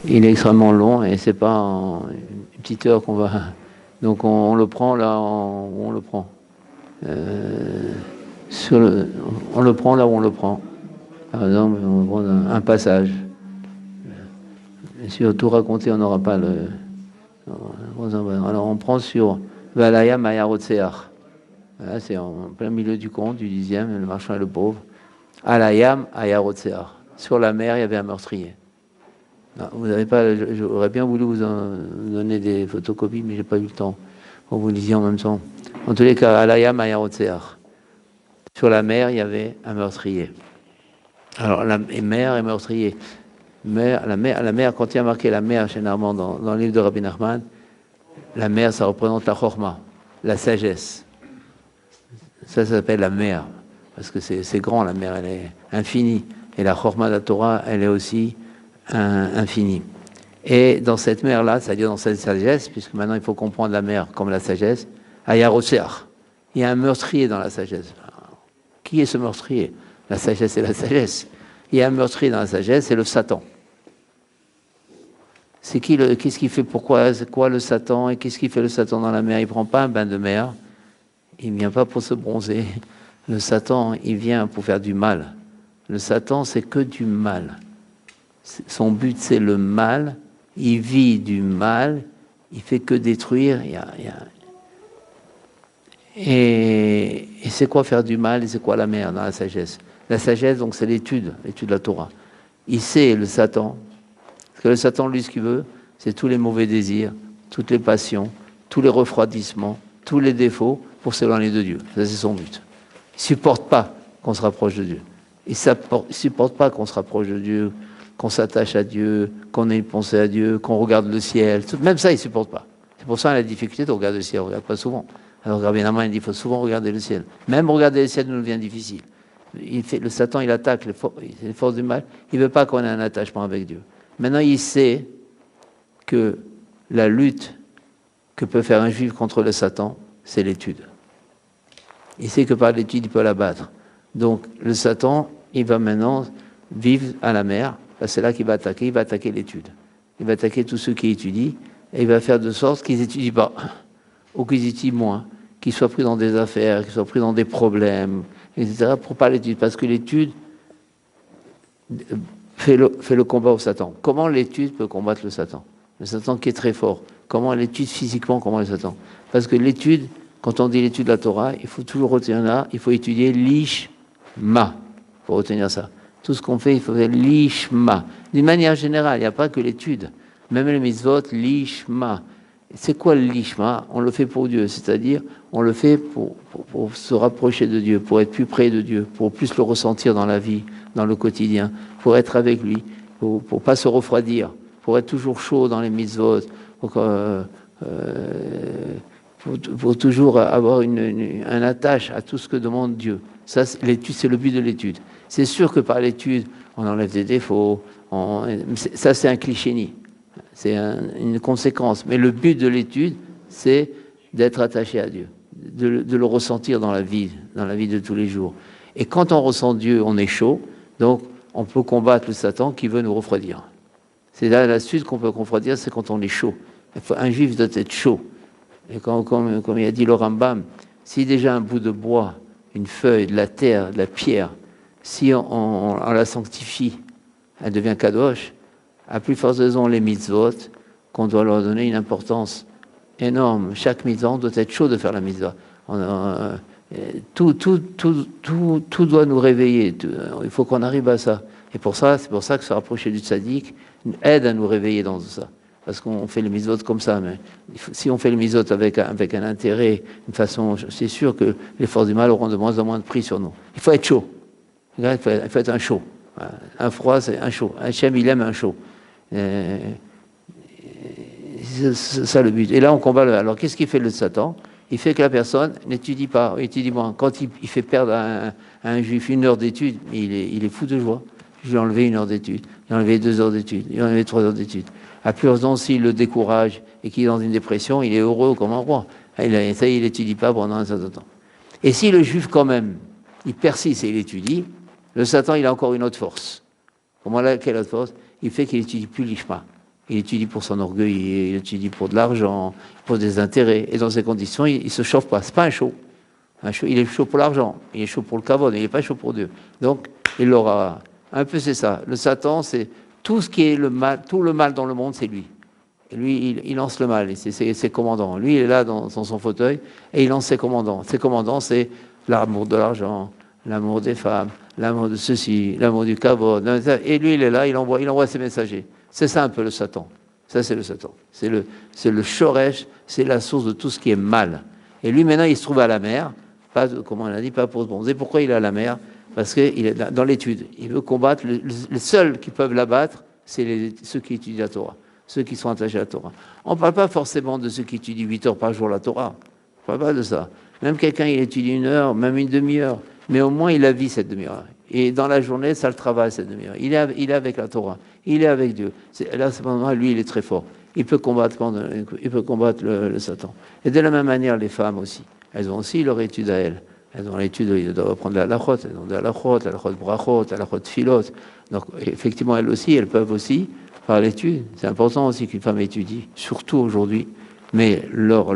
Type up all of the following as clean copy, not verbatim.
il est extrêmement long et c'est pas en une petite heure qu'on va. Donc on le prend là où on le prend. On le prend là où on le prend. Par exemple, on prend un passage. Si on tout raconter, on n'aura pas le. Alors on prend sur Valaya Mayarotseach. Voilà, c'est en plein milieu du conte, du 10e, le marchand et le pauvre. Alayam Ayarotseach. Sur la mer, il y avait un meurtrier. Non, vous n'avez pas. J'aurais bien voulu vous donner des photocopies, mais j'ai pas eu le temps. Pour vous lisiez en même temps. En tous les cas, Alayam Ayarotseach. Sur la mer, il y avait un meurtrier. Alors, la mer et meurtrier. La mer, quand il y a marqué la mer chez Narman dans le livre de Rabbi Nachman, la mer, ça représente la chorma, la sagesse. Ça s'appelle la mer, parce que c'est grand, la mer, elle est infinie. Et la chorma de la Torah, elle est aussi infinie. Et dans cette mer-là, c'est-à-dire dans cette sagesse, puisque maintenant il faut comprendre la mer comme la sagesse, Ayarotseach. Il y a un meurtrier dans la sagesse. Qui est ce meurtrier? La sagesse est la sagesse. Il y a un meurtrier dans la sagesse, c'est le Satan. C'est qui qu'est-ce qu'il fait? C'est quoi le Satan? Et qu'est-ce qu'il fait le Satan dans la mer? Il prend pas un bain de mer. Il ne vient pas pour se bronzer. Le Satan, il vient pour faire du mal. Le Satan, c'est que du mal. Son but, c'est le mal. Il vit du mal. Il fait que détruire. Et c'est quoi faire du mal? Et c'est quoi la mer dans la sagesse? La sagesse, donc, c'est l'étude de la Torah. Il sait, le Satan, parce que le Satan, lui, ce qu'il veut, c'est tous les mauvais désirs, toutes les passions, tous les refroidissements, tous les défauts pour s'éloigner de Dieu. Ça, c'est son but. Il ne supporte pas qu'on se rapproche de Dieu. Il ne supporte pas qu'on se rapproche de Dieu, qu'on s'attache à Dieu, qu'on ait une pensée à Dieu, qu'on regarde le ciel. Même ça, il ne supporte pas. C'est pour ça la difficulté de regarder le ciel. On ne regarde pas souvent. Alors, Rabbi Nachman, il dit qu'il faut souvent regarder le ciel. Même regarder le ciel nous devient difficile. Le Satan, il attaque les forces du mal. Il ne veut pas qu'on ait un attachement avec Dieu. Maintenant, il sait que la lutte que peut faire un juif contre le Satan, c'est l'étude. Il sait que par l'étude, il peut l'abattre. Donc, le Satan, il va maintenant vivre à la mer, parce que c'est là qu'il va attaquer l'étude. Il va attaquer tous ceux qui étudient, et il va faire de sorte qu'ils n'étudient pas, ou qu'ils étudient moins, qu'ils soient pris dans des affaires, qu'ils soient pris dans des problèmes, etc., pour pas l'étude, parce que l'étude fait le combat au Satan. Comment l'étude peut combattre le Satan? Le Satan qui est très fort. Comment l'étude physiquement, comment le Satan? Parce que l'étude, quand on dit l'étude de la Torah, il faut toujours retenir là, il faut étudier l'ishma. Il faut retenir ça. Tout ce qu'on fait, il faut faire l'ishma. D'une manière générale, il n'y a pas que l'étude. Même les mitzvot, l'ishma. C'est quoi l'ishma? On le fait pour Dieu, c'est-à-dire on le fait pour se rapprocher de Dieu, pour être plus près de Dieu, pour plus le ressentir dans la vie, dans le quotidien, pour être avec lui, pour pas se refroidir, pour être toujours chaud dans les mitzvot, pour toujours avoir un attache à tout ce que demande Dieu. Ça, l'étude, c'est le but de l'étude. C'est sûr que par l'étude, on enlève des défauts. Ça, c'est un cliché. C'est une conséquence. Mais le but de l'étude, c'est d'être attaché à Dieu, de le ressentir dans la vie de tous les jours. Et quand on ressent Dieu, on est chaud. Donc, on peut combattre le Satan qui veut nous refroidir. C'est là la suite qu'on peut refroidir, c'est quand on est chaud. Un juif doit être chaud. Et comme il a dit le Rambam, si déjà un bout de bois, une feuille, de la terre, de la pierre, si on la sanctifie, elle devient kadosh, à plus forte raison les mitzvot, qu'on doit leur donner une importance énorme. Chaque mitzvah, doit être chaud de faire la mitzvah. Tout doit nous réveiller. Il faut qu'on arrive à ça. Et c'est pour ça que se rapprocher du tzaddik aide à nous réveiller dans tout ça. Parce qu'on fait les mitzvot comme ça. Mais si on fait les mitzvot avec un intérêt, une façon, c'est sûr que les forces du mal auront de moins en moins de prix sur nous. Il faut être chaud. Il faut être un chaud. Un froid, c'est un chaud. Hachem, il aime un chaud. C'est ça le but. Et là, on combat Alors, qu'est-ce qu'il fait le Satan? Il fait que la personne n'étudie pas, étudie moins. Quand il fait perdre à un juif 1 heure d'étude, il est fou de joie. Je lui ai enlevé 1 heure d'étude, il a enlevé 2 heures d'étude, il a enlevé 3 heures d'étude. À plus raison, s'il le décourage et qu'il est dans une dépression, il est heureux comme un roi. Il n'étudie pas pendant un certain temps. Et si le juif, quand même, il persiste et il étudie, le Satan, il a encore une autre force. Comment là, quelle autre force? Il fait qu'il n'étudie plus l'ishma. Il étudie pour son orgueil, il étudie pour de l'argent, pour des intérêts. Et dans ces conditions, il ne se chauffe pas. Ce n'est pas un chaud. Il est chaud pour l'argent, il est chaud pour le kavod, il n'est pas chaud pour Dieu. Donc, il l'aura. Un peu, c'est ça. Le Satan, c'est tout ce qui est le mal, tout le mal dans le monde, c'est lui. Et lui, il lance le mal, c'est ses commandants. Lui, il est là dans son fauteuil et il lance ses commandants. Ses commandants, c'est l'amour de l'argent, l'amour des femmes, l'amour de ceci, l'amour du kavod. Et lui, il est là, il envoie ses messagers. C'est ça un peu le Satan. Ça, c'est le Satan. C'est le shoresh, c'est la source de tout ce qui est mal. Et lui, maintenant, il se trouve à la mer. Pas, comme on l'a dit, pas pour se bronzer. Pourquoi il est à la mer? Parce qu'il est dans l'étude. Il veut combattre. Les seuls qui peuvent l'abattre, c'est ceux qui étudient la Torah, ceux qui sont attachés à la Torah. On ne parle pas forcément de ceux qui étudient 8 heures par jour la Torah. On ne parle pas de ça. Même quelqu'un, il étudie 1 heure, même une demi-heure, mais au moins il la vit cette demi-heure. Et dans la journée, ça le travaille cette demi-heure. Il est avec la Torah. Il est avec Dieu. Là, cependant, lui, il est très fort. Il peut combattre le Satan. Et de la même manière, les femmes aussi. Elles ont aussi leur étude à elles. Elles ont l'étude, ils doivent apprendre la halachot, elles ont de la halachot brachot, halachot philot. Donc, effectivement, elles aussi, elles peuvent aussi faire l'étude. C'est important aussi qu'une femme étudie, surtout aujourd'hui. Mais leur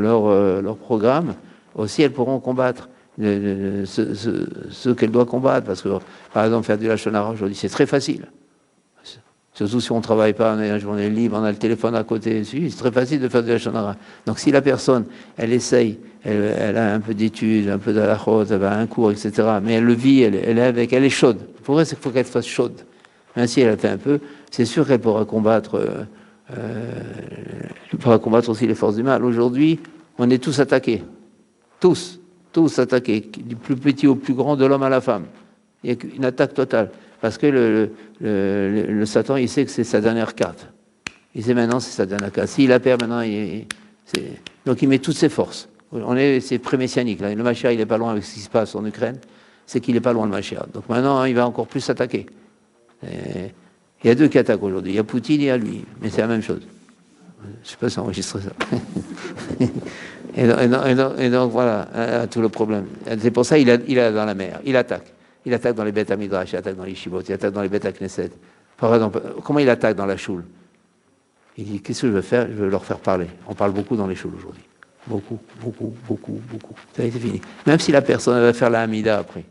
programme, aussi, elles pourront combattre ce qu'elles doivent combattre. Parce que, par exemple, faire du lachon hara aujourd'hui, c'est très facile. Surtout si on ne travaille pas, on a la journée libre, on a le téléphone à côté, c'est très facile de faire de lachon hara. Donc si la personne, elle essaye, elle a un peu d'études, un peu d'halachot, elle a un cours, etc. Mais elle le vit, elle est chaude. Pour elle, il faut qu'elle fasse chaude. Même si elle a fait un peu, c'est sûr qu'elle pourra combattre aussi les forces du mal. Aujourd'hui, on est tous attaqués. Tous attaqués, du plus petit au plus grand, de l'homme à la femme. Il y a une attaque totale. Parce que le Satan, il sait que c'est sa dernière carte. Il sait maintenant c'est sa dernière carte. S'il la perd maintenant, donc il met toutes ses forces. C'est pré-messianique. Le Mashiach, il n'est pas loin avec ce qui se passe en Ukraine. C'est qu'il n'est pas loin le Mashiach. Donc maintenant, il va encore plus s'attaquer. Il y a 2 qui attaquent aujourd'hui. Il y a Poutine et il y a lui. Mais c'est la même chose. Je ne sais pas si enregistrer ça. et donc voilà, tout le problème. C'est pour ça qu'il est dans la mer. Il attaque. Il attaque dans les bêtes à Midrash, il attaque dans les Shivot, il attaque dans les bêtes à Knesset. Par exemple, comment il attaque dans la choule? Il dit, qu'est-ce que je veux faire? Je veux leur faire parler. On parle beaucoup dans les choules aujourd'hui. Beaucoup. Ça a été fini. Même si la personne va faire la Hamida après.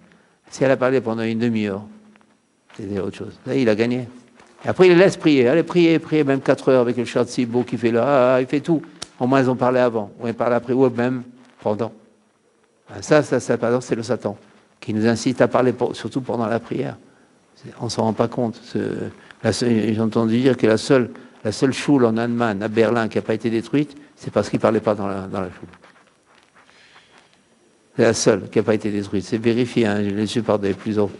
Si elle a parlé pendant une demi-heure, c'est autre chose. Là, il a gagné. Et après, il les laisse prier. Allez, prier, même 4 heures avec le chat si beau qui fait là, il fait tout. Au moins, ils ont parlé avant, ou ils parlent après, ou même pendant. Ça, pardon, c'est le Satan qui nous incite à parler, surtout pendant la prière. On ne s'en rend pas compte. J'ai entendu dire que la seule choule en Allemagne, à Berlin, qui n'a pas été détruite, c'est parce qu'il ne parlait pas dans la choule. C'est la seule qui n'a pas été détruite. C'est vérifié, hein, je l'ai su par plusieurs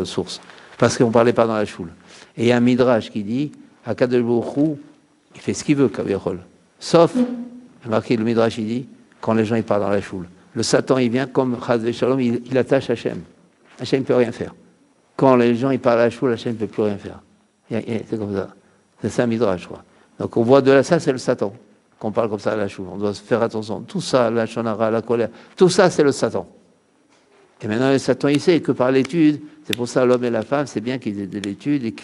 sources. Parce qu'on ne parlait pas dans la choule. Et il y a un midrash qui dit, à Kadosh Baruch Hu, il fait ce qu'il veut, Kaviachol. Sauf, marqué le midrash, il dit, quand les gens ils parlent dans la choule. Le Satan, il vient comme Chaz Shalom, il attache Hachem. Hachem ne peut rien faire. Quand les gens ils parlent à la choule, Hachem ne peut plus rien faire. C'est comme ça. C'est ça, midrash, je crois. Donc on voit de là, ça c'est le Satan. Qu'on parle comme ça à la choule. On doit faire attention. Tout ça, la shonara, la colère, tout ça c'est le Satan. Et maintenant le Satan, il sait que par l'étude, c'est pour ça l'homme et la femme, c'est bien qu'ils aient de l'étude, et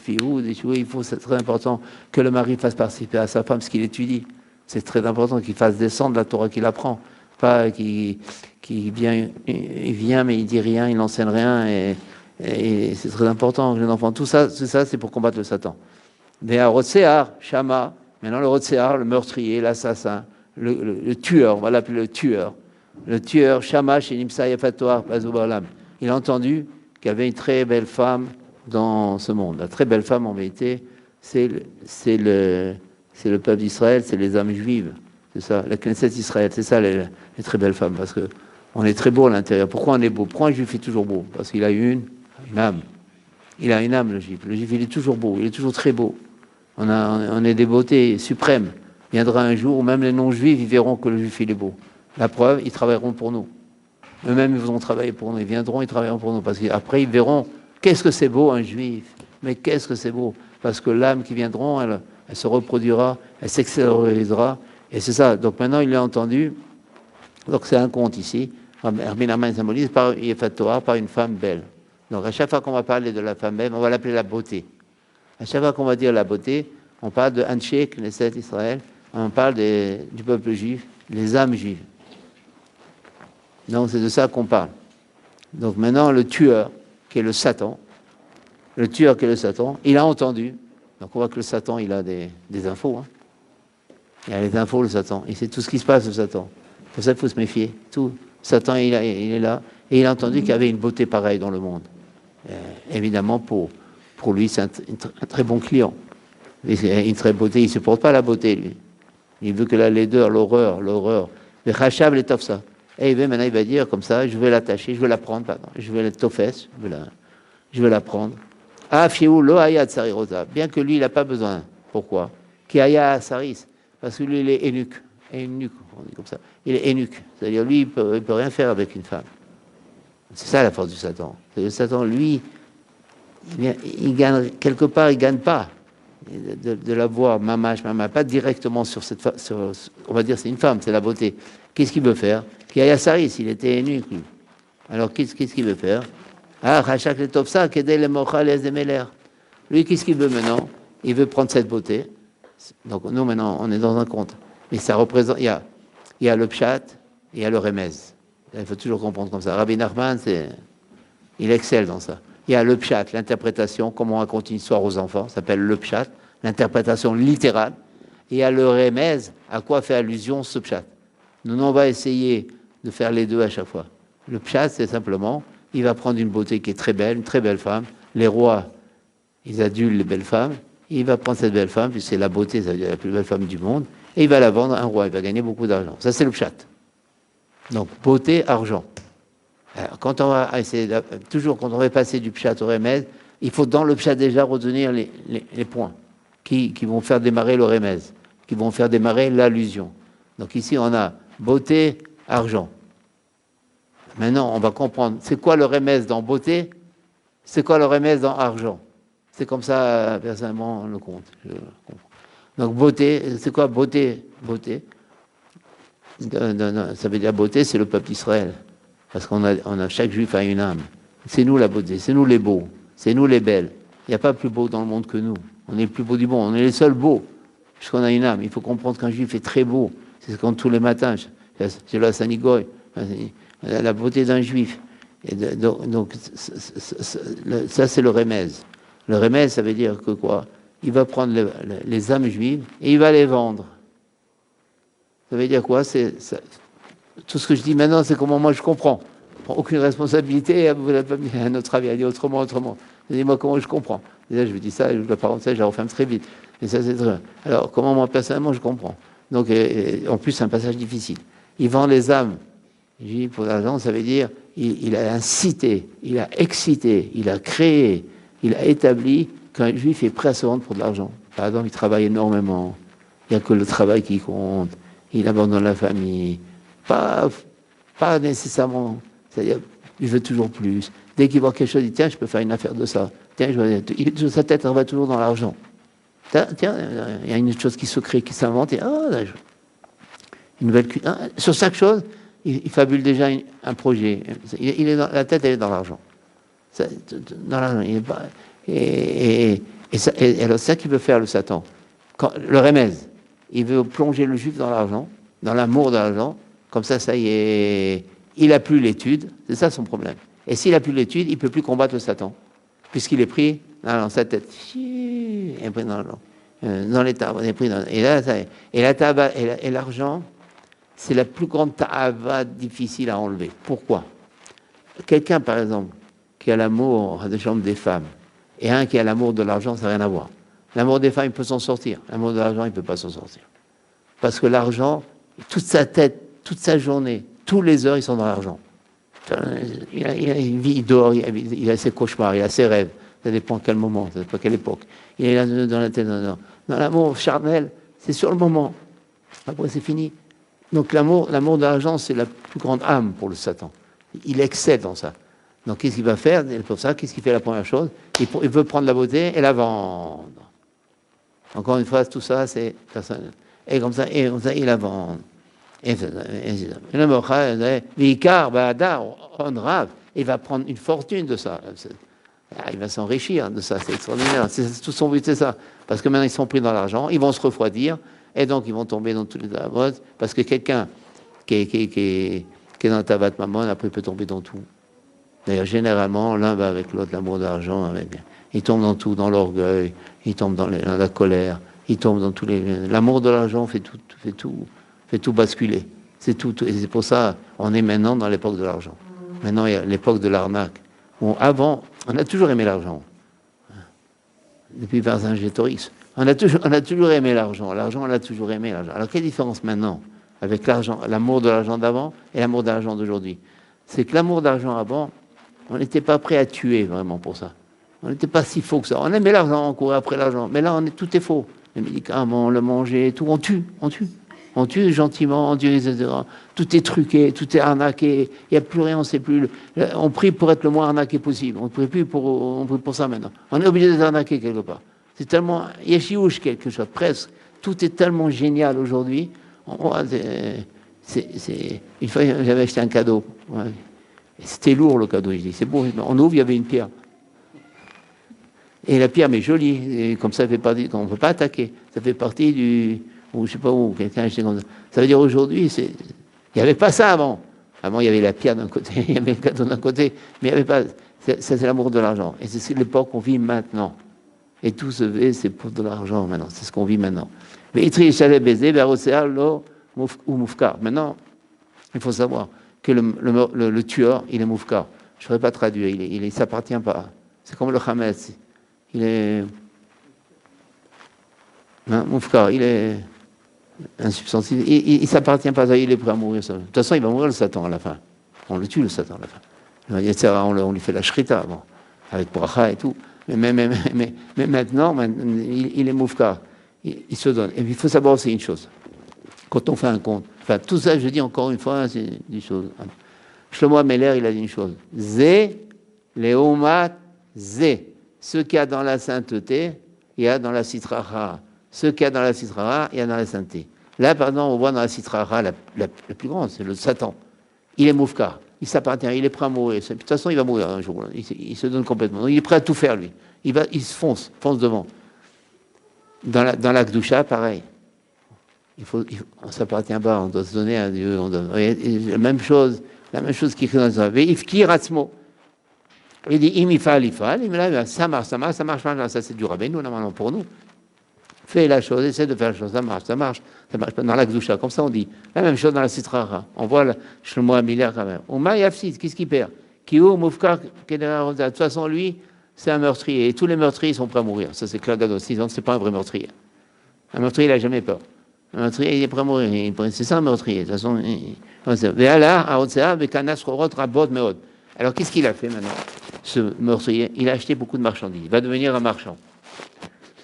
c'est très important que le mari fasse participer à sa femme ce qu'il étudie. C'est très important qu'il fasse descendre la Torah qu'il apprend. Pas qui vient, il vient mais il dit rien, il n'enseigne rien et c'est très important que les enfants. Tout ça, c'est pour combattre le Satan. Mais à Rotséar, Shama, maintenant le Rotséar, le meurtrier, l'assassin, le tueur, on va l'appeler le tueur, Shama, chez Nimsa Yafatoar, Pazubalam. Il a entendu qu'il y avait une très belle femme dans ce monde. La très belle femme en vérité, c'est le peuple d'Israël, c'est les âmes juives. C'est ça, la Knesset Israël, c'est ça les très belles femmes, parce que on est très beau à l'intérieur. Pourquoi on est beau? Pourquoi un juif est toujours beau? Parce qu'il a une âme. Il a une âme, le juif. Le juif, il est toujours beau, il est toujours très beau. On est des beautés suprêmes. Il viendra un jour où même les non-juifs, ils verront que le juif, il est beau. La preuve, ils travailleront pour nous. Eux-mêmes, ils voudront travailler pour nous. Ils viendront, ils travailleront pour nous. Parce qu'après, ils verront qu'est-ce que c'est beau, un juif. Mais qu'est-ce que c'est beau? Parce que l'âme qui viendront, elle se reproduira, elle s'extériorisera. Et c'est ça. Donc maintenant, il l'a entendu. Donc c'est un conte ici. Rabbi Nachman symbolise par Yefat Torah, par une femme belle. Donc à chaque fois qu'on va parler de la femme belle, on va l'appeler la beauté. À chaque fois qu'on va dire la beauté, On parle de Anshe, Knesset Israël. On parle du peuple juif, les âmes juives. Donc c'est de ça qu'on parle. Donc maintenant, le tueur, qui est le Satan, il a entendu. Donc on voit que le Satan, il a des infos. Hein. Il a les infos, le Satan. Il sait tout ce qui se passe, le Satan. Pour ça, il faut se méfier. Tout. Satan, il est là. Et il a entendu qu'il y avait une beauté pareille dans le monde. Évidemment, pour lui, c'est un très bon client. Une très beauté. Il ne supporte pas la beauté, lui. Il veut que la laideur, l'horreur. Le rachab, l'étoffe ça. Et maintenant, il va dire comme ça, je vais l'attacher, je vais la prendre, pardon. Je vais la toffesse, je vais la prendre. Ah, fiou, lo ayat sarirosa. Bien que lui, il n'a pas besoin. Pourquoi? Qui aya saris. Parce que lui, il est eunuque. Eunuque, on dit comme ça. Il est eunuque. C'est-à-dire, lui, il peut rien faire avec une femme. C'est ça la force du Satan. Le Satan, lui, il gagne, quelque part, il ne gagne pas de la voir, mamash, pas directement sur cette femme, on va dire c'est une femme, c'est la beauté. Qu'est-ce qu'il veut faire? Qui a Saris, il était eunuque, lui. Alors, qu'est-ce qu'il veut faire? Ah, Rachak le Topsa, Kedel le Mochal et Zemeler. Lui, qu'est-ce qu'il veut maintenant? Il veut prendre cette beauté. Donc, nous, maintenant, on est dans un conte. Mais ça représente, il y a le Pshat, il y a le Remez. Il faut toujours comprendre comme ça. Rabbi Nachman, il excelle dans ça. Il y a le Pshat, l'interprétation, comment on raconte une histoire aux enfants, ça s'appelle le Pshat, l'interprétation littérale. Et il y a le Remez, à quoi fait allusion ce Pshat. Nous, on va essayer de faire les deux à chaque fois. Le Pshat, c'est simplement, il va prendre une beauté qui est très belle, une très belle femme. Les rois, ils adulent les belles femmes. Il va prendre cette belle femme, puisque c'est la beauté, ça veut dire la plus belle femme du monde, et il va la vendre à un roi, il va gagner beaucoup d'argent. Ça, c'est le Pshat. Donc, beauté, argent. Alors, quand on va essayer, toujours quand on va passer du Pshat au Remez, il faut dans le Pshat déjà retenir les points qui vont faire démarrer le Remez, qui vont faire démarrer l'allusion. Donc ici, on a beauté, argent. Maintenant, on va comprendre, c'est quoi le Remez dans beauté? C'est quoi le Remez dans argent? C'est comme ça, personnellement, on le compte. Donc beauté, c'est quoi beauté? Beauté. Ça veut dire beauté, c'est le peuple d'Israël. Parce qu'on a chaque juif a une âme. C'est nous la beauté, c'est nous les beaux, c'est nous les belles. Il n'y a pas plus beau dans le monde que nous. On est le plus beau du monde, on est les seuls beaux, puisqu'on a une âme. Il faut comprendre qu'un juif est très beau. C'est ce qu'on dit tous les matins. C'est la Sanigoy, la beauté d'un juif. Et donc ça, c'est le Remez. Le Remez, ça veut dire que quoi? Il va prendre les âmes juives et il va les vendre. Ça veut dire quoi? Tout ce que je dis maintenant, c'est comment moi je comprends. Je prends aucune responsabilité, vous n'avez pas mis à notre avis, à dire autrement. Dis-moi comment je comprends. Déjà, je vous dis ça, la parenthèse, je la referme très vite. Et ça, c'est très bien. Alors, comment moi, personnellement, je comprends. Donc, en plus, c'est un passage difficile. Il vend les âmes. Pour l'argent, ça veut dire, il a incité, il a excité, il a créé, il a établi qu'un juif est prêt à se vendre pour de l'argent. Par exemple, il travaille énormément. Il n'y a que le travail qui compte. Il abandonne la famille. Pas nécessairement. C'est-à-dire, il veut toujours plus. Dès qu'il voit quelque chose, il dit tiens, je peux faire une affaire de ça. Tiens, sa tête elle va toujours dans l'argent. Tiens, il y a une chose qui se crée, qui s'invente. Et, une nouvelle sur chaque chose, il fabule déjà un projet. La tête, elle est dans l'argent. Dans l'argent. Et alors, c'est ça qu'il veut faire, le Satan. Le Remez, il veut plonger le juif dans l'argent, dans l'amour de l'argent. Comme ça y est, il n'a plus l'étude, c'est ça son problème. Et s'il n'a plus l'étude, il ne peut plus combattre le Satan, puisqu'il est pris dans sa tête. Il est pris dans les tables, et l'argent, c'est la plus grande ta'ava difficile à enlever. Pourquoi? Quelqu'un, par exemple, qui a l'amour des chambres des femmes, et un qui a l'amour de l'argent, ça n'a rien à voir. L'amour des femmes, il peut s'en sortir. L'amour de l'argent, il ne peut pas s'en sortir. Parce que l'argent, toute sa tête, toute sa journée, tous les heures, ils sont dans l'argent. Il a une vie, il dort, il a ses cauchemars, il a ses rêves. Ça dépend à quel moment, ça dépend à quelle époque. Il est là dans la tête, dans l'amour charnel, c'est sur le moment. Après, c'est fini. Donc l'amour de l'argent, c'est la plus grande âme pour le Satan. Il excelle dans ça. Donc qu'est-ce qu'il va faire? Pour ça, qu'est-ce qu'il fait la première chose? Il veut prendre la beauté et la vendre. Encore une fois, tout ça, c'est personnel. Et comme ça, il la vend. Il va prendre une fortune de ça. il va s'enrichir de ça, c'est extraordinaire. Tout son but, c'est ça. Parce que maintenant, ils sont pris dans l'argent, ils vont se refroidir, et donc ils vont tomber dans tous les avot, parce que quelqu'un qui est dans ta batte maman, après il peut tomber dans tout. D'ailleurs, généralement, l'un va avec l'autre, l'amour de l'argent, il tombe dans tout, dans l'orgueil, il tombe dans la colère, il tombe dans tous les... L'amour de l'argent fait tout basculer. C'est tout. Et c'est pour ça, on est maintenant dans l'époque de l'argent. Maintenant, il y a l'époque de l'arnaque. Bon, avant, on a toujours aimé l'argent. Depuis Vercingétorix. On a toujours aimé l'argent. L'argent, on a toujours aimé l'argent. Alors, quelle différence maintenant avec l'argent, l'amour de l'argent d'avant et l'amour de l'argent d'aujourd'hui? C'est que l'amour d'argent avant, on n'était pas prêt à tuer vraiment pour ça. On n'était pas si faux que ça. On aimait l'argent, on courait après l'argent. Mais là, tout est faux. Les médicaments, le manger, tout, on tue. On tue gentiment, on tue, etc. Tout est truqué, tout est arnaqué. Il n'y a plus rien, on ne sait plus. On prie pour être le moins arnaqué possible. On ne prie plus on prie pour ça maintenant. On est obligé d'être arnaqué quelque part. C'est tellement yeshiouche quelque chose, presque. Tout est tellement génial aujourd'hui. Une fois, j'avais acheté un cadeau. Ouais. C'était lourd le cadeau. Je dis, c'est beau. On ouvre, il y avait une pierre. Et la pierre, mais jolie. Et comme ça fait partie, on ne peut pas attaquer. Ça fait partie du... ou je sais pas où, quelqu'un acheté comme ça. Ça veut dire aujourd'hui, il n'y avait pas ça avant. Avant, il y avait la pierre d'un côté, il y avait le cadeau d'un côté, mais il n'y avait pas... Ça, c'est l'amour de l'argent. Et c'est l'époque qu'on vit maintenant. Et tout se fait, c'est pour de l'argent maintenant. C'est ce qu'on vit maintenant. Mais maintenant, il faut savoir que le tueur, il est moufkar. Je ne saurais pas traduire, il s'appartient pas. C'est comme le Hametz. Il est... moufkar, il est insubstantiel. Il ne s'appartient pas à il est prêt à mourir. De toute façon, il va mourir le Satan à la fin. On le tue, le Satan à la fin. On lui fait la shrita, bon, avec bracha et tout. Mais maintenant, il est moufkar. Il se donne. Et il faut savoir aussi une chose. Quand on fait un compte, enfin, tout ça, je dis encore une fois, c'est des choses. Shlomo Meller, il a dit une chose. Zé, Léomat, Zé. Ce qu'il y a dans la sainteté, il y a dans la citrara. Ce qu'il y a dans la citrara, il y a dans la sainteté. Là, pardon, on voit dans la citrara la plus grande, c'est le Satan. Il est moufkar. Il s'appartient, il est prêt à mourir. De toute façon, il va mourir un jour. Il se donne complètement. Il est prêt à tout faire, lui. Il se fonce devant. Dans la Gdusha, pareil. On ne s'appartient pas, on doit se donner à Dieu. La même chose qui est dans un Ve'ifki ratzmo. Il dit, imifal, ça marche pas. Ça, c'est du Rabbeinu, normalement, pour nous. Fais la chose, essaie de faire la chose, ça marche pas dans la Gdusha, comme ça on dit. La même chose dans la Citrara. On voit Shlomo Amiller quand même. Ouma Yafsid, qu'est-ce qu'il perd? Kiou Moufkar, de toute façon, lui, c'est un meurtrier. Et tous les meurtriers sont prêts à mourir. Ça, c'est clair d'adon. Donc, c'est pas un vrai meurtrier. Un meurtrier, il n'a jamais peur. Un meurtrier, il est prêt à mourir. C'est ça un meurtrier. De toute façon, alors, qu'est-ce qu'il a fait maintenant, ce meurtrier? Il a acheté beaucoup de marchandises. Il va devenir un marchand.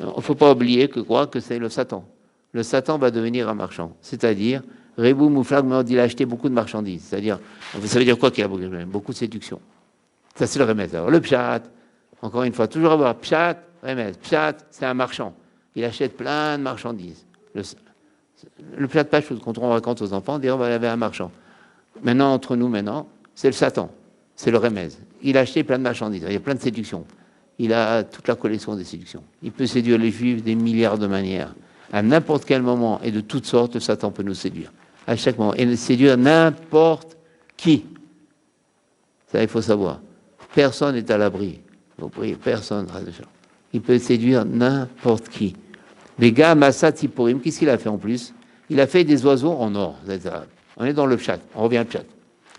Il ne faut pas oublier que c'est le Satan. Le Satan va devenir un marchand. C'est-à-dire, Rebou Mouflag, il a acheté beaucoup de marchandises. C'est-à-dire, ça veut dire quoi qu'il a beaucoup de séduction. Ça, c'est le remède. Alors, le pshat, encore une fois, toujours avoir pshat, remède. Pshat, c'est un marchand. Il achète plein de marchandises. Le pshat, pas chose. Quand on raconte aux enfants, on dirait, il y avait un marchand. Maintenant, entre nous, c'est le Satan. C'est le remède. Il a acheté plein de marchandises. Il y a plein de séductions. Il a toute la collection des séductions. Il peut séduire les Juifs des milliards de manières. À n'importe quel moment et de toutes sortes, Satan peut nous séduire. À chaque moment. Et séduire n'importe qui. Ça, il faut savoir. Personne n'est à l'abri. Vous priez, personne. Il peut séduire n'importe qui. Les gars, Massat Sipurim, qu'est-ce qu'il a fait en plus? Il a fait des oiseaux en or. On est dans le pshat. On revient au pshat.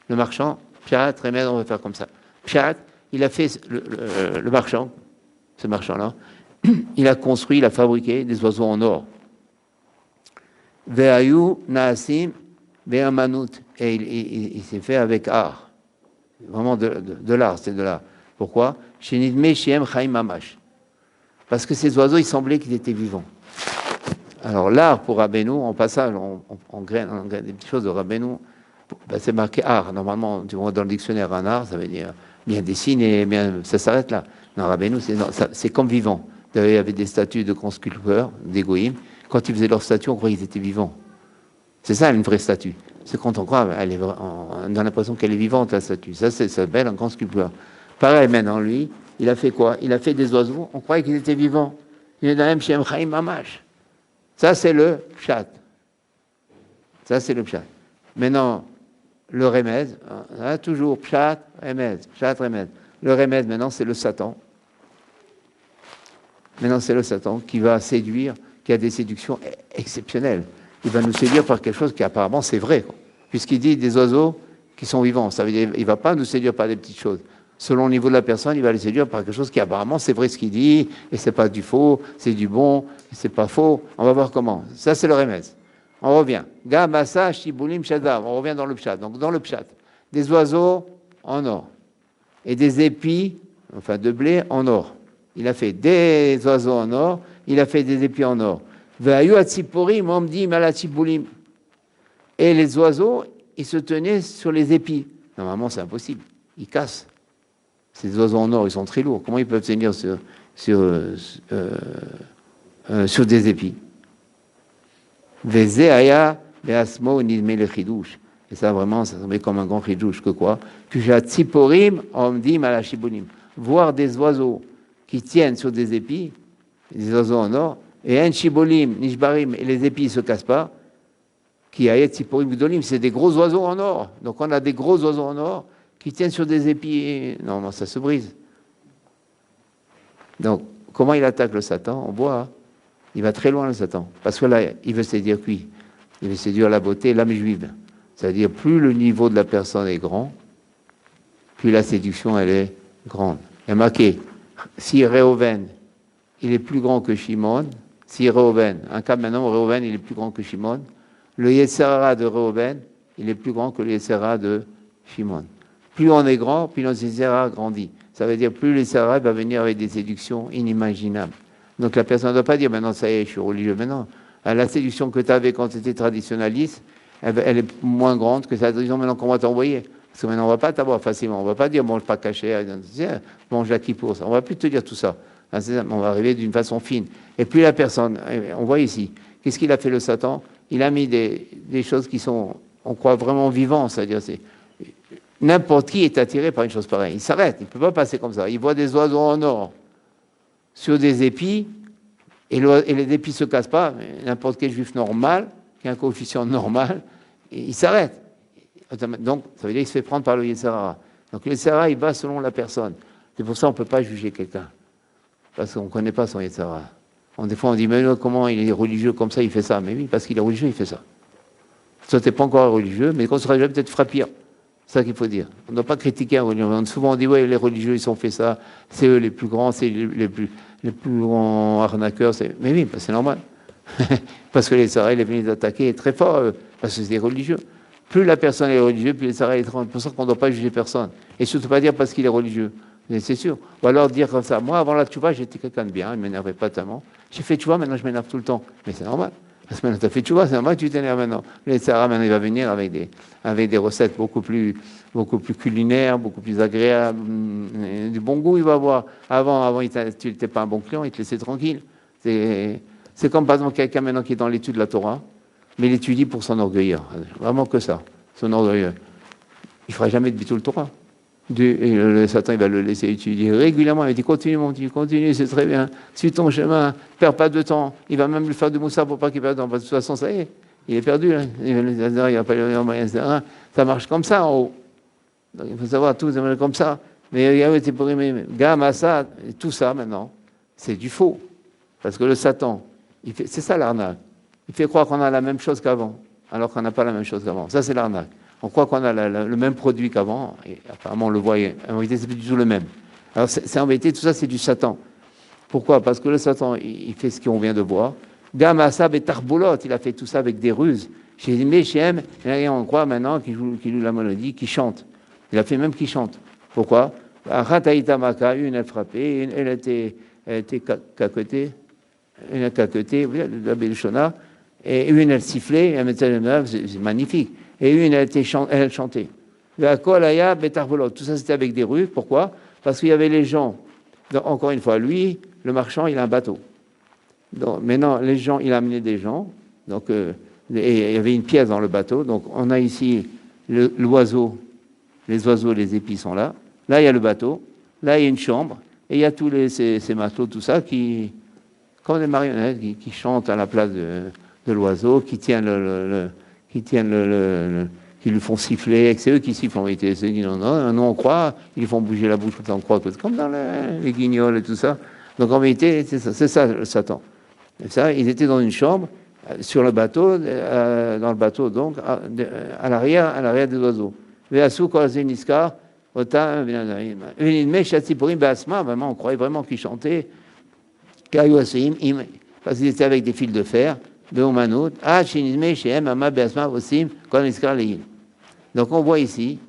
Le marchand, pshat, remède, on va faire comme ça. Pshat, il a fait le marchand, ce marchand-là, il a construit, il a fabriqué des oiseaux en or. Ve'ayu naasim ve'amanut. Et il s'est fait avec art. Vraiment de l'art, c'est de l'art. Pourquoi? Shenidme shem chaim mamash. Parce que ces oiseaux, il semblait qu'ils étaient vivants. Alors l'art pour Rabbeinu, en passage, on graine des petites choses de Rabbeinu, ben, c'est marqué art. Normalement, tu vois dans le dictionnaire, un art, ça veut dire bien dessiné, bien, ça s'arrête là. Non, Rabbeinu, c'est comme vivant. D'ailleurs, il y avait des statues de grands sculpteurs, des goïms. Quand ils faisaient leurs statues, on croyait qu'ils étaient vivants. C'est ça, une vraie statue. C'est quand on croit, on a l'impression qu'elle est vivante, la statue. Ça, c'est belle, un grand sculpteur. Pareil, maintenant, lui, Il a fait quoi? Il a fait des oiseaux. On croyait qu'ils étaient vivants. Il est dans M. Shem Chaim Mamash. Ça, c'est le pshat. Ça, c'est le pshat. Maintenant, le remède, hein, toujours pshat, remède, pshat, remède. Le remède, maintenant, c'est le Satan. Maintenant, c'est le Satan qui va séduire, qui a des séductions exceptionnelles. Il va nous séduire par quelque chose qui, apparemment, c'est vrai. Quoi. Puisqu'il dit des oiseaux qui sont vivants. Ça veut dire qu'il ne va pas nous séduire par des petites choses. Selon le niveau de la personne, il va les séduire par quelque chose qui, apparemment, c'est vrai ce qu'il dit, et c'est pas du faux, c'est du bon, et c'est pas faux. On va voir comment. Ça, c'est le remède. On revient. Gamasa, Shibulim, Shadam. On revient dans le pshat. Donc, dans le pshat, des oiseaux en or et des épis, enfin de blé en or. Il a fait des oiseaux en or, il a fait des épis en or. Et les oiseaux, ils se tenaient sur les épis. Normalement, c'est impossible. Ils cassent. Ces oiseaux en or, ils sont très lourds. Comment ils peuvent tenir sur des épis? Et ça, vraiment, ça semblait comme un grand chidouche. Que quoi? Voir des oiseaux qui tiennent sur des épis, des oiseaux en or, et un chibolim, nishbarim, et les épis ne se cassent pas, qui ayet tziporim gdolim, c'est des gros oiseaux en or. Donc on a des gros oiseaux en or qui tiennent sur des épis, et non, ça se brise. Donc, comment il attaque le Satan? On voit, hein? Il va très loin le Satan, parce que là, il veut séduire qui? Il veut séduire la beauté, l'âme juive. C'est-à-dire, plus le niveau de la personne est grand, plus la séduction, elle est grande. Il y a marqué, si Réhouven, il est plus grand que Shimon, si Réhouven, un cas maintenant, Réhouven, il est plus grand que Shimon, le Yetzirah de Réhouven, il est plus grand que le Yetzirah de Shimon. Plus on est grand, plus notre Yetzirah grandit. Ça veut dire plus le Yetzirah va venir avec des séductions inimaginables. Donc la personne ne doit pas dire, maintenant ça y est, je suis religieux. Maintenant, la séduction que tu avais quand tu étais traditionnaliste, elle est moins grande que ça. Disons maintenant qu'on va t'envoyer. Parce que maintenant, on ne va pas t'avoir facilement. On ne va pas dire, mange pas caché, mange la pour ça. On ne va plus te dire tout ça. On va arriver d'une façon fine. Et puis la personne, on voit ici, qu'est-ce qu'il a fait le Satan? Il a mis des choses qui sont, on croit vraiment vivantes. C'est-à-dire, n'importe qui est attiré par une chose pareille. Il s'arrête, il ne peut pas passer comme ça. Il voit des oiseaux en or sur des épis, et les épis ne se cassent pas. N'importe quel juif normal, qui a un coefficient normal, il s'arrête. Donc, ça veut dire qu'il se fait prendre par le Yetzirah. Donc, le Yetzirah, il va selon la personne. C'est pour ça qu'on ne peut pas juger quelqu'un. Parce qu'on ne connaît pas son Yetzirah. Des fois, on dit, mais comment il est religieux comme ça, il fait ça. Mais oui, parce qu'il est religieux, il fait ça. Toi, tu n'es pas encore religieux, mais quand tu seras religieux, peut-être tu feras pire. C'est ça qu'il faut dire. On ne doit pas critiquer un religieux. Souvent, on dit, ouais, les religieux, ils ont fait ça. C'est eux les plus grands, c'est les plus grands arnaqueurs. Mais oui, c'est normal. Parce que les Sarahs, il est venu d'attaquer très fort, parce que c'est des religieux. Plus la personne est religieuse, plus les Sarahs est trop. C'est pour ça qu'on ne doit pas juger personne. Et surtout pas dire parce qu'il est religieux. Mais c'est sûr. Ou alors dire comme ça. Moi, avant la tchouva, j'étais quelqu'un de bien, il ne m'énervait pas tellement. J'ai fait tchouva, maintenant je m'énerve tout le temps. Mais c'est normal. Parce que maintenant tu as fait tchouva, c'est normal que tu t'énerves maintenant. Les Sarahs, maintenant, il va venir avec des recettes beaucoup plus culinaires, beaucoup plus agréables. Du bon goût, il va avoir. Avant tu n'étais pas un bon client, il te laissait tranquille. C'est comme par exemple quelqu'un maintenant qui est dans l'étude de la Torah, mais il étudie pour s'enorgueillir. Vraiment que ça, s'enorgueillir. Il ne fera jamais de bitul Torah. Et le Satan, il va le laisser étudier régulièrement. Il va dire, continue mon petit, continue, c'est très bien. Suis ton chemin, ne perds pas de temps. Il va même lui faire du moussa pour pas qu'il perde de temps. Parce que de toute façon, ça y est, il est perdu. Hein. Il va pas le moyen, ça marche comme ça en haut. Donc, il faut savoir, tout ça comme ça. Mais Gamasa, tout ça maintenant, c'est du faux. Parce que le Satan, c'est ça l'arnaque. Il fait croire qu'on a la même chose qu'avant, alors qu'on n'a pas la même chose qu'avant. Ça, c'est l'arnaque. On croit qu'on a le même produit qu'avant, et apparemment on le voit, en vérité, c'est plus du tout le même. Alors, c'est en vérité, tout ça, c'est du Satan. Pourquoi? Parce que le Satan, il fait ce qu'on vient de voir. Gamasab et Tarboulot, il a fait tout ça avec des ruses. Chez Méchem, on croit maintenant qu'il joue la mélodie, qu'il chante. Il a fait même qu'il chante. Pourquoi? Une elle frappait, elle était cacotée. Une caquetée, la Belchona, et une elle sifflait, elle mettait les mains, c'est magnifique. Et une elle chantait. La Kolaya, Betarbolot, tout ça c'était avec des rues. Pourquoi? Parce qu'il y avait les gens. Donc, encore une fois, lui, le marchand, il a un bateau. Donc, maintenant, les gens, il a amené des gens. Donc, et il y avait une pièce dans le bateau. Donc, on a ici l'oiseau, les oiseaux, les épis sont là. Là, il y a le bateau. Là, il y a une chambre. Et il y a tous ces matelots, tout ça, comme des marionnettes, qui chantent à la place de l'oiseau, qui tiennent qui lui font siffler, et que c'est eux qui sifflent en vérité. Ils disent non, non, nous on croit, ils font bouger la bouche, on croit, comme dans les guignols et tout ça. Donc en vérité, c'est ça le Satan. Et ça, ils étaient dans une chambre, sur le bateau, dans le bateau, donc, à l'arrière des oiseaux. Vraiment, on croyait vraiment qu'ils chantaient, parce qu'ils étaient avec des fils de fer, donc on voit ici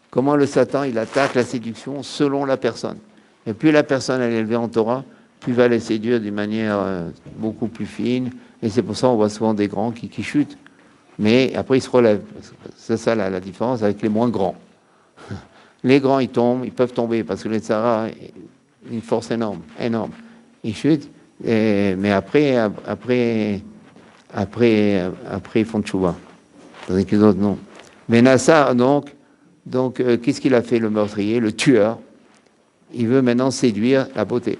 comment le Satan il attaque la séduction selon la personne. Et plus la personne elle est élevée en Torah, plus va les séduire d'une manière beaucoup plus fine. Et c'est pour ça qu'on voit souvent des grands qui chutent. Mais après ils se relèvent. C'est ça la différence avec les moins grands. Les grands ils tombent, ils peuvent tomber parce que les Tzara une force énorme. Ils chutent. Mais après ils font tchouva. Tandis que les autres, non. Mais Nassar, donc qu'est-ce qu'il a fait, le meurtrier, le tueur? Il veut maintenant séduire la beauté.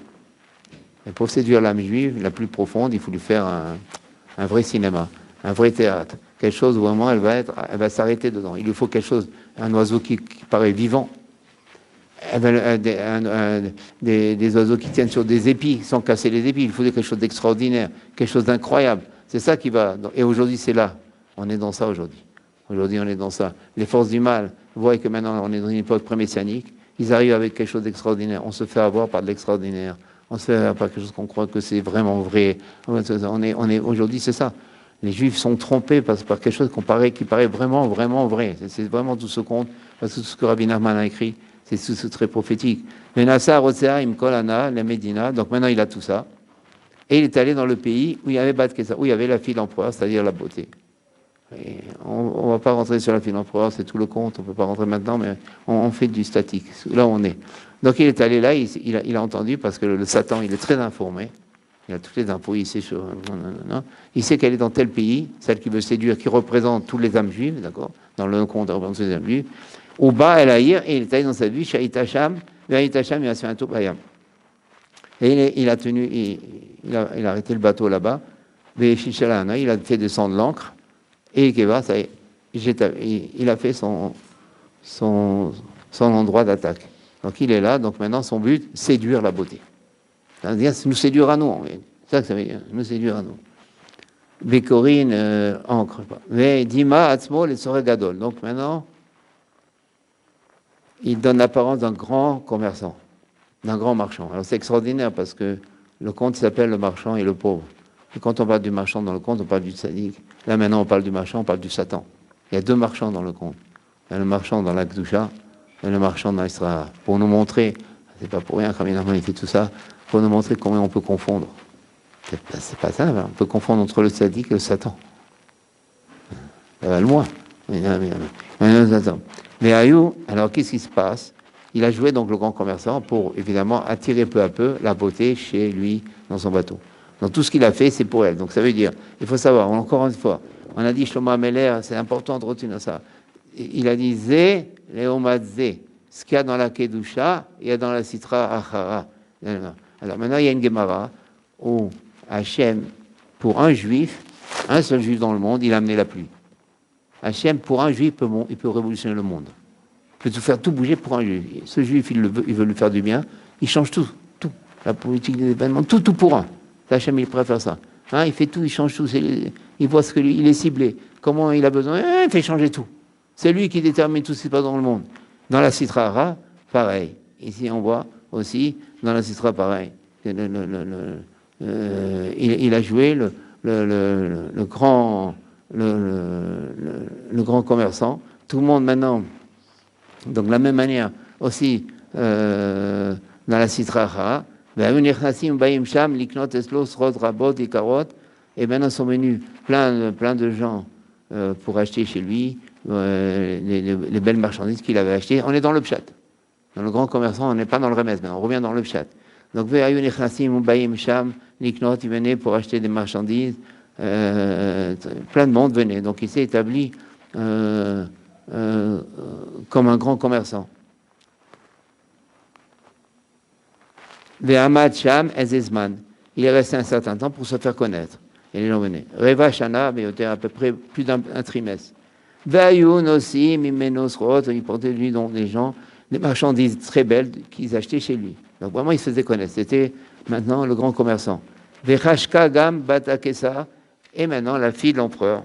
Et pour séduire l'âme juive, la plus profonde, il faut lui faire un vrai cinéma, un vrai théâtre. Quelque chose où vraiment elle va s'arrêter dedans. Il lui faut quelque chose, un oiseau qui paraît vivant. Des oiseaux qui tiennent sur des épis, sans casser les épis. Il faut quelque chose d'extraordinaire, quelque chose d'incroyable. C'est ça qui va. Et aujourd'hui, c'est là. On est dans ça aujourd'hui. Aujourd'hui, on est dans ça. Les forces du mal, vous voyez que maintenant, on est dans une époque pré-messianique. Ils arrivent avec quelque chose d'extraordinaire. On se fait avoir par de l'extraordinaire. On se fait avoir par quelque chose qu'on croit que c'est vraiment vrai. Aujourd'hui, c'est ça. Les Juifs sont trompés par quelque chose qui paraît vraiment, vraiment vrai. C'est vraiment tout ce compte, parce que tout ce que Rabbi Nachman a écrit, c'est tout très prophétique. Mais Nassar, Otsea, Imkolana, la Médina, donc maintenant il a tout ça. Et il est allé dans le pays où il y avait Bat Kessa, où il y avait la fille d'empereur, c'est-à-dire la beauté. Et on ne va pas rentrer sur la fille d'empereur, c'est tout le compte, on ne peut pas rentrer maintenant, mais on fait du statique, là où on est. Donc il est allé là, il a entendu, parce que le Satan, il est très informé, il a toutes les infos, il sait il sait qu'elle est dans tel pays, celle qui veut séduire, qui représente tous les âmes juives, d'accord, dans le compte, représente les âmes juives. Au bas, elle a ir, et il est allé dans sa vie, Shahit Hacham, il a fait un tour, et il a arrêté le bateau là-bas, il a fait descendre l'ancre, et Keva, ça y est, il a fait son endroit d'attaque. Donc il est là, donc maintenant son but, séduire la beauté. C'est-à-dire nous séduire à nous. C'est ça que ça veut dire, nous séduire à nous. Bécorine, encre. Mais Dima, Atzmo, les Soregadol. Donc maintenant, il donne l'apparence d'un grand commerçant, d'un grand marchand. Alors c'est extraordinaire parce que le conte s'appelle le marchand et le pauvre. Et quand on parle du marchand dans le conte, on parle du tzaddik. Là maintenant, on parle du marchand, on parle du Satan. Il y a deux marchands dans le conte. Il y a le marchand dans la Kedusha et le marchand dans l'Isra. Pour nous montrer, c'est pas pour rien quand il fait tout ça, pour nous montrer comment on peut confondre. C'est pas ça, hein. On peut confondre entre le tzaddik et le Satan. Ça va loin. Mais Ayou, alors qu'est-ce qui se passe? Il a joué donc le grand commerçant pour évidemment attirer peu à peu la beauté chez lui dans son bateau. Donc tout ce qu'il a fait, c'est pour elle. Donc ça veut dire, il faut savoir, encore une fois, on a dit Shlomo Ameler, c'est important de retenir ça. Il a dit Zé, Léomadze, ce qu'il y a dans la Kedusha, il y a dans la Sitra Achara. Alors maintenant, il y a une Gemara où Hachem, pour un juif, un seul juif dans le monde, il a amené la pluie. Hachem, pour un juif, il peut révolutionner le monde. Il peut faire tout bouger pour un juif. Ce juif, il veut lui faire du bien, il change tout. La politique des événements, tout pour un. Hachem, il préfère ça. Hein, il fait tout, il change tout. Il voit ce que il est ciblé. Comment il a besoin, il fait changer tout. C'est lui qui détermine tout ce qui se passe dans le monde. Dans la Sitra Hara, pareil. Ici, on voit aussi, dans la Sitra, pareil. Il a joué le grand commerçant. Tout le monde maintenant, donc de la même manière, aussi dans la Sitra Hara, et maintenant sont venus plein de gens pour acheter chez lui les belles marchandises qu'il avait achetées. On est dans le pshat. Dans le grand commerçant, on n'est pas dans le remez, mais on revient dans le pshat. Donc, ils venaient pour acheter des marchandises. Plein de monde venait. Donc, il s'est établi comme un grand commerçant. Ve'amad Sham Ezezman. Il est resté un certain temps pour se faire connaître. Et les gens venaient. Reva Shana, mais il à peu près plus d'un trimestre. Ve'ayun aussi, Mimenos Rot, il portait de lui donc des gens, des marchandises très belles qu'ils achetaient chez lui. Donc vraiment, il se faisait connaître. C'était maintenant le grand commerçant. Ve'chashka Gam Batakesa, et maintenant la fille de l'empereur,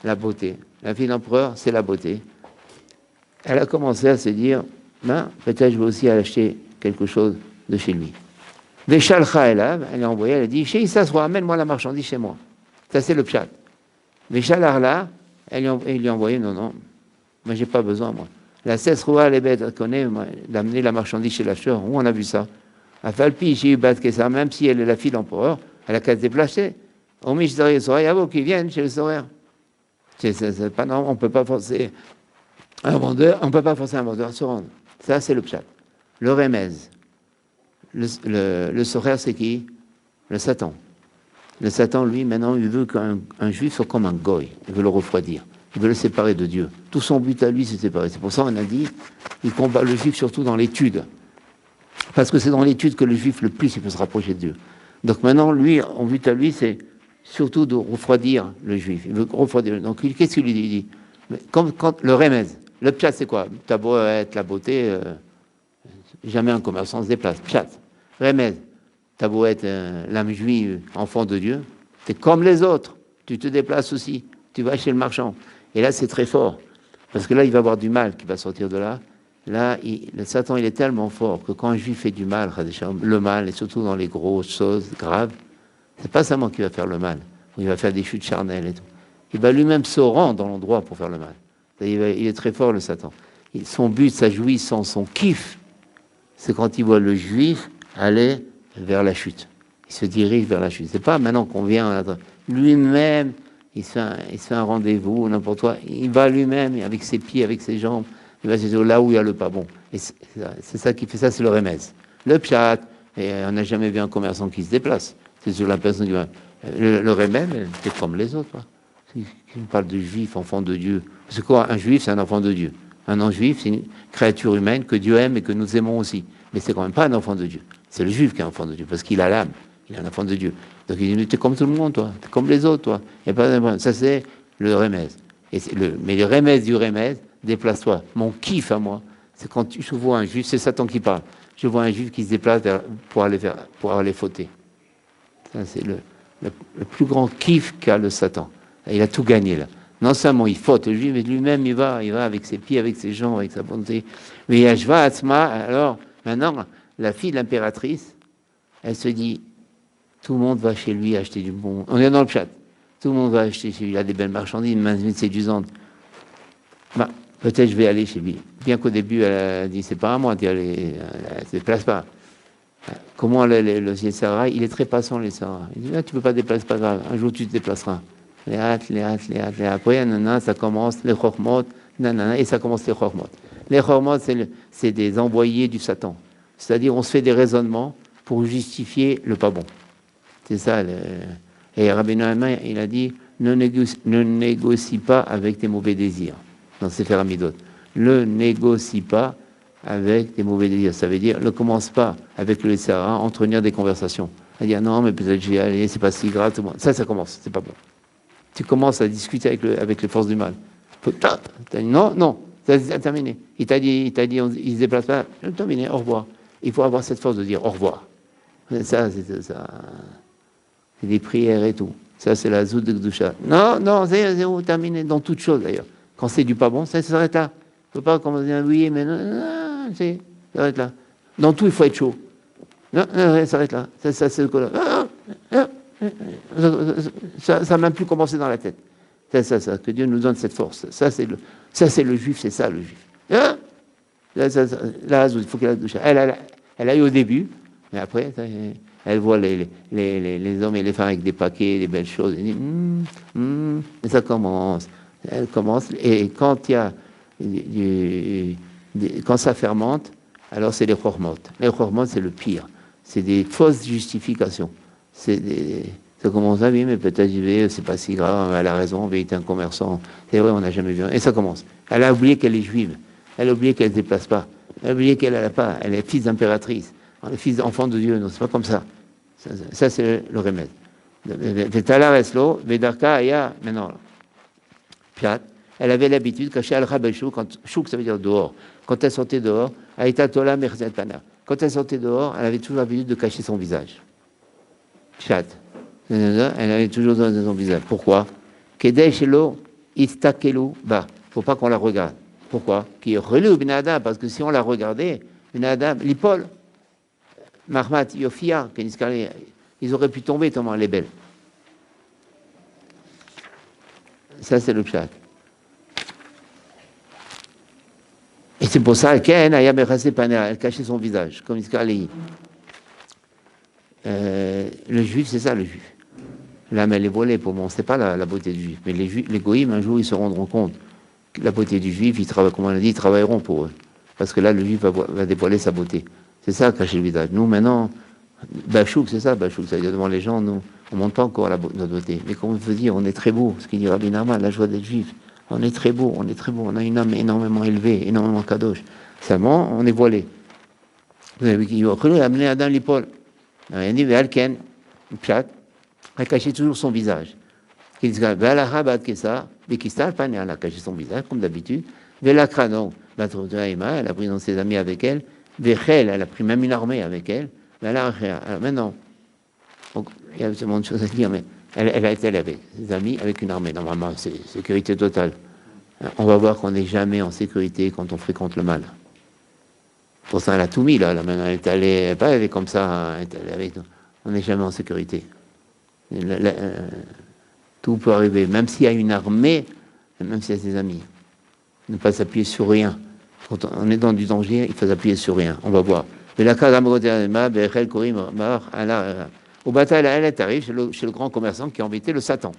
la beauté. La fille de l'empereur, c'est la beauté. Elle a commencé à se dire, ben, peut-être je vais aussi acheter quelque chose de chez lui. Veshalcha Elav, elle a envoyé, elle a dit, chez Issa, amène-moi la marchandise chez moi. Ça, c'est le pshat. Veshalarla, elle lui a envoyé, non, moi, j'ai pas besoin, moi. La Sesroa, les bêtes, elle connaît, d'amener la marchandise chez l'acheteur. Où on a vu ça? À Falpi, j'ai eu Bat Kessa, même si elle est la fille de l'empereur, elle a qu'à se déplacer. Au Mishzari, Sorayavo, qui viennent chez le Soraire. C'est pas normal, on peut pas forcer un vendeur à se rendre. Ça, c'est le pshat. Le remez. Le Soraire, c'est qui? Le Satan. Le Satan, lui, maintenant, il veut qu'un juif soit comme un goy. Il veut le refroidir. Il veut le séparer de Dieu. Tout son but à lui, c'est séparer. C'est pour ça qu'on a dit, il combat le juif surtout dans l'étude. Parce que c'est dans l'étude que le juif, le plus, il peut se rapprocher de Dieu. Donc maintenant, lui, en but à lui, c'est surtout de refroidir le juif. Il veut refroidir. Donc, qu'est-ce qu'il lui dit? Quand le remez, le pshat, c'est quoi? T'as beau être la beauté, jamais un commerçant se déplace. Pshat. Remez, t'as beau être l'âme juive, enfant de Dieu, t'es comme les autres. Tu te déplaces aussi. Tu vas chez le marchand. Et là, c'est très fort. Parce que là, il va avoir du mal qui va sortir de là. Là, le Satan, il est tellement fort que quand un juif fait du mal, le mal, et surtout dans les grosses choses graves, c'est pas seulement qu'il va faire le mal, il va faire des chutes charnelles et tout. Il va lui-même se rendre dans l'endroit pour faire le mal. Il est très fort, le Satan. Son but, sa jouissance, son kiff, c'est quand il voit le juif aller vers la chute. Il se dirige vers la chute. C'est pas maintenant qu'on vient lui-même. Il se fait un rendez-vous, n'importe quoi. Il va lui-même, avec ses pieds, avec ses jambes, il va se dire là où il y a le pas bon. Et c'est ça qui fait ça, c'est le remez. Le pshat, et on n'a jamais vu un commerçant qui se déplace. C'est sur la personne qui va. Le remez, c'est comme les autres. On parle de juif, enfant de Dieu. C'est quoi? Un juif, c'est un enfant de Dieu. Un non-juif, c'est une créature humaine que Dieu aime et que nous aimons aussi. Mais c'est quand même pas un enfant de Dieu. C'est le juif qui est un enfant de Dieu, parce qu'il a l'âme. Il est un enfant de Dieu. Donc il dit, t'es comme tout le monde, toi. T'es comme les autres, toi. Y a pas, ça, c'est le remez. Mais le remez du remez, déplace-toi. Mon kiff à moi, c'est quand je vois un juif, c'est Satan qui parle. Je vois un juif qui se déplace pour aller fauter. Ça, c'est le plus grand kiff qu'a le Satan. Il a tout gagné, là. Non seulement il faute, le juif, mais lui-même, il va avec ses pieds, avec ses jambes, avec sa bonté. Mais Yashva Atzma, alors, maintenant, la fille de l'impératrice, elle se dit, tout le monde va chez lui acheter du bon. On est dans le chat. Tout le monde va acheter chez lui. Il a des belles marchandises, une main séduisante. Bah, peut-être je vais aller chez lui. Bien qu'au début, elle a dit, c'est pas à moi d'y aller. Elle ne se déplace pas. Comment le Sarah, il est très passant, les Sarah. Il dit, là, tu ne peux pas te déplacer, pas grave. Un jour, tu te déplaceras. Les hâtes. Après, nanana, ça commence, les chormot, nanana, et ça commence les chormot. Les chormot, c'est des envoyés du Satan. C'est-à-dire, on se fait des raisonnements pour justifier le pas bon. C'est ça. Et Rabbi Noémie, il a dit, ne négocie pas avec tes mauvais désirs. Dans Sefer Hamidot. Ne négocie pas avec tes mauvais désirs. Ça veut dire, ne commence pas avec le Sarah à entretenir des conversations. À dire, non, mais peut-être je vais aller, c'est pas si grave. Tout le monde. Ça commence, c'est pas bon. Tu commences à discuter avec les forces du mal. Non, c'est terminé. Il t'a dit, il se déplace pas. Terminé, au revoir. Il faut avoir cette force de dire au revoir. Ça, c'est ça. C'est des prières et tout. Ça, c'est la zout de Gdusha. Non, c'est terminé dans toute chose d'ailleurs. Quand c'est du pas bon, ça s'arrête là. Il ne faut pas commencer à dire oui, mais non, ça s'arrête là. Dans tout, il faut être chaud. Non, ça s'arrête là. Ça, c'est le colère. Ça n'a même plus commencé dans la tête. Ça, que Dieu nous donne cette force. Ça, c'est le juif, c'est ça, le juif. Là, il faut qu'elle a Gdusha. Elle a eu au début, mais après, elle voit les hommes et les femmes avec des paquets, des belles choses. Elle dit, et ça commence. Elle commence, et quand il y a quand ça fermente, alors c'est les chormot. Les chormot, c'est le pire. C'est des fausses justifications. Ça commence à oui, mais peut-être j'y vais, c'est pas si grave, elle a raison, elle est un commerçant. C'est vrai, on n'a jamais vu. Et ça commence. Elle a oublié qu'elle est juive. Elle a oublié qu'elle ne se déplace pas. Elle a oublié qu'elle elle est fille d'impératrice. le fils enfant de Dieu. Non, c'est pas comme ça. Ça c'est le remède. Vétala Reslo, Vedarka Aya, maintenant, Piat, elle avait l'habitude, cacher Al-Rabashou, quand Chouk, ça veut dire dehors. Quand elle sortait dehors, Aïta Tola Merzet Pana. Quand elle sortait dehors, elle avait toujours l'habitude de cacher son visage. Piat. Elle avait toujours son visage. Pourquoi? Kedei Shelo, Istakelu, Ba. Faut pas qu'on la regarde. Pourquoi? Qui est relou, Binada, parce que si on la regardait, Binada, l'Ipol, Mahmat, Yofia, ils auraient pu tomber tellement elle est belle. Ça, c'est le pshat. Et c'est pour ça qu'elle elle cachait son visage, comme Iskalei. Le juif, c'est ça, le juif. L'âme, elle est voilée pour moi. On ne sait pas la beauté du juif. Mais les goïms, un jour, ils se rendront compte que la beauté du juif, comme on a dit, ils travailleront pour eux. Parce que là, le juif va dévoiler sa beauté. C'est ça, cacher le visage. Nous, maintenant, Bachouk, c'est ça, Bachouk. C'est-à-dire, devant les gens, nous, on ne montre pas encore notre beauté. Mais comme on veut dire, on est très beau. Ce qu'il dit Rabbi Nachman, la joie d'être juif. On est très beau, on est très beau. On a une âme énormément élevée, énormément kadosh. Seulement, on est voilé. Vous avez vu qu'il a amené Adam l'épaule. Il a dit, Alken, Pshat, a caché toujours son visage. Il dit, Valahabat Kessa, Bekistal, Pan, elle a caché son visage, comme d'habitude. Velakra, donc, elle a pris dans ses amis avec elle. Vechel, elle a pris même une armée avec elle. Alors maintenant, il y a tellement de choses à dire, mais elle a été avec ses amis, avec une armée. Normalement, c'est sécurité totale. On va voir qu'on n'est jamais en sécurité quand on fréquente le mal. Pour ça, elle a tout mis, là. Maintenant, elle est allée, pas elle est comme ça, elle est allée avec nous. On n'est jamais en sécurité. Tout peut arriver, même s'il y a une armée, même s'il y a ses amis. Ne pas s'appuyer sur rien. Quand on est dans du danger, il faut s'appuyer sur rien. On va voir. Au bataille, elle arrive chez le grand commerçant qui a embêté le Satan,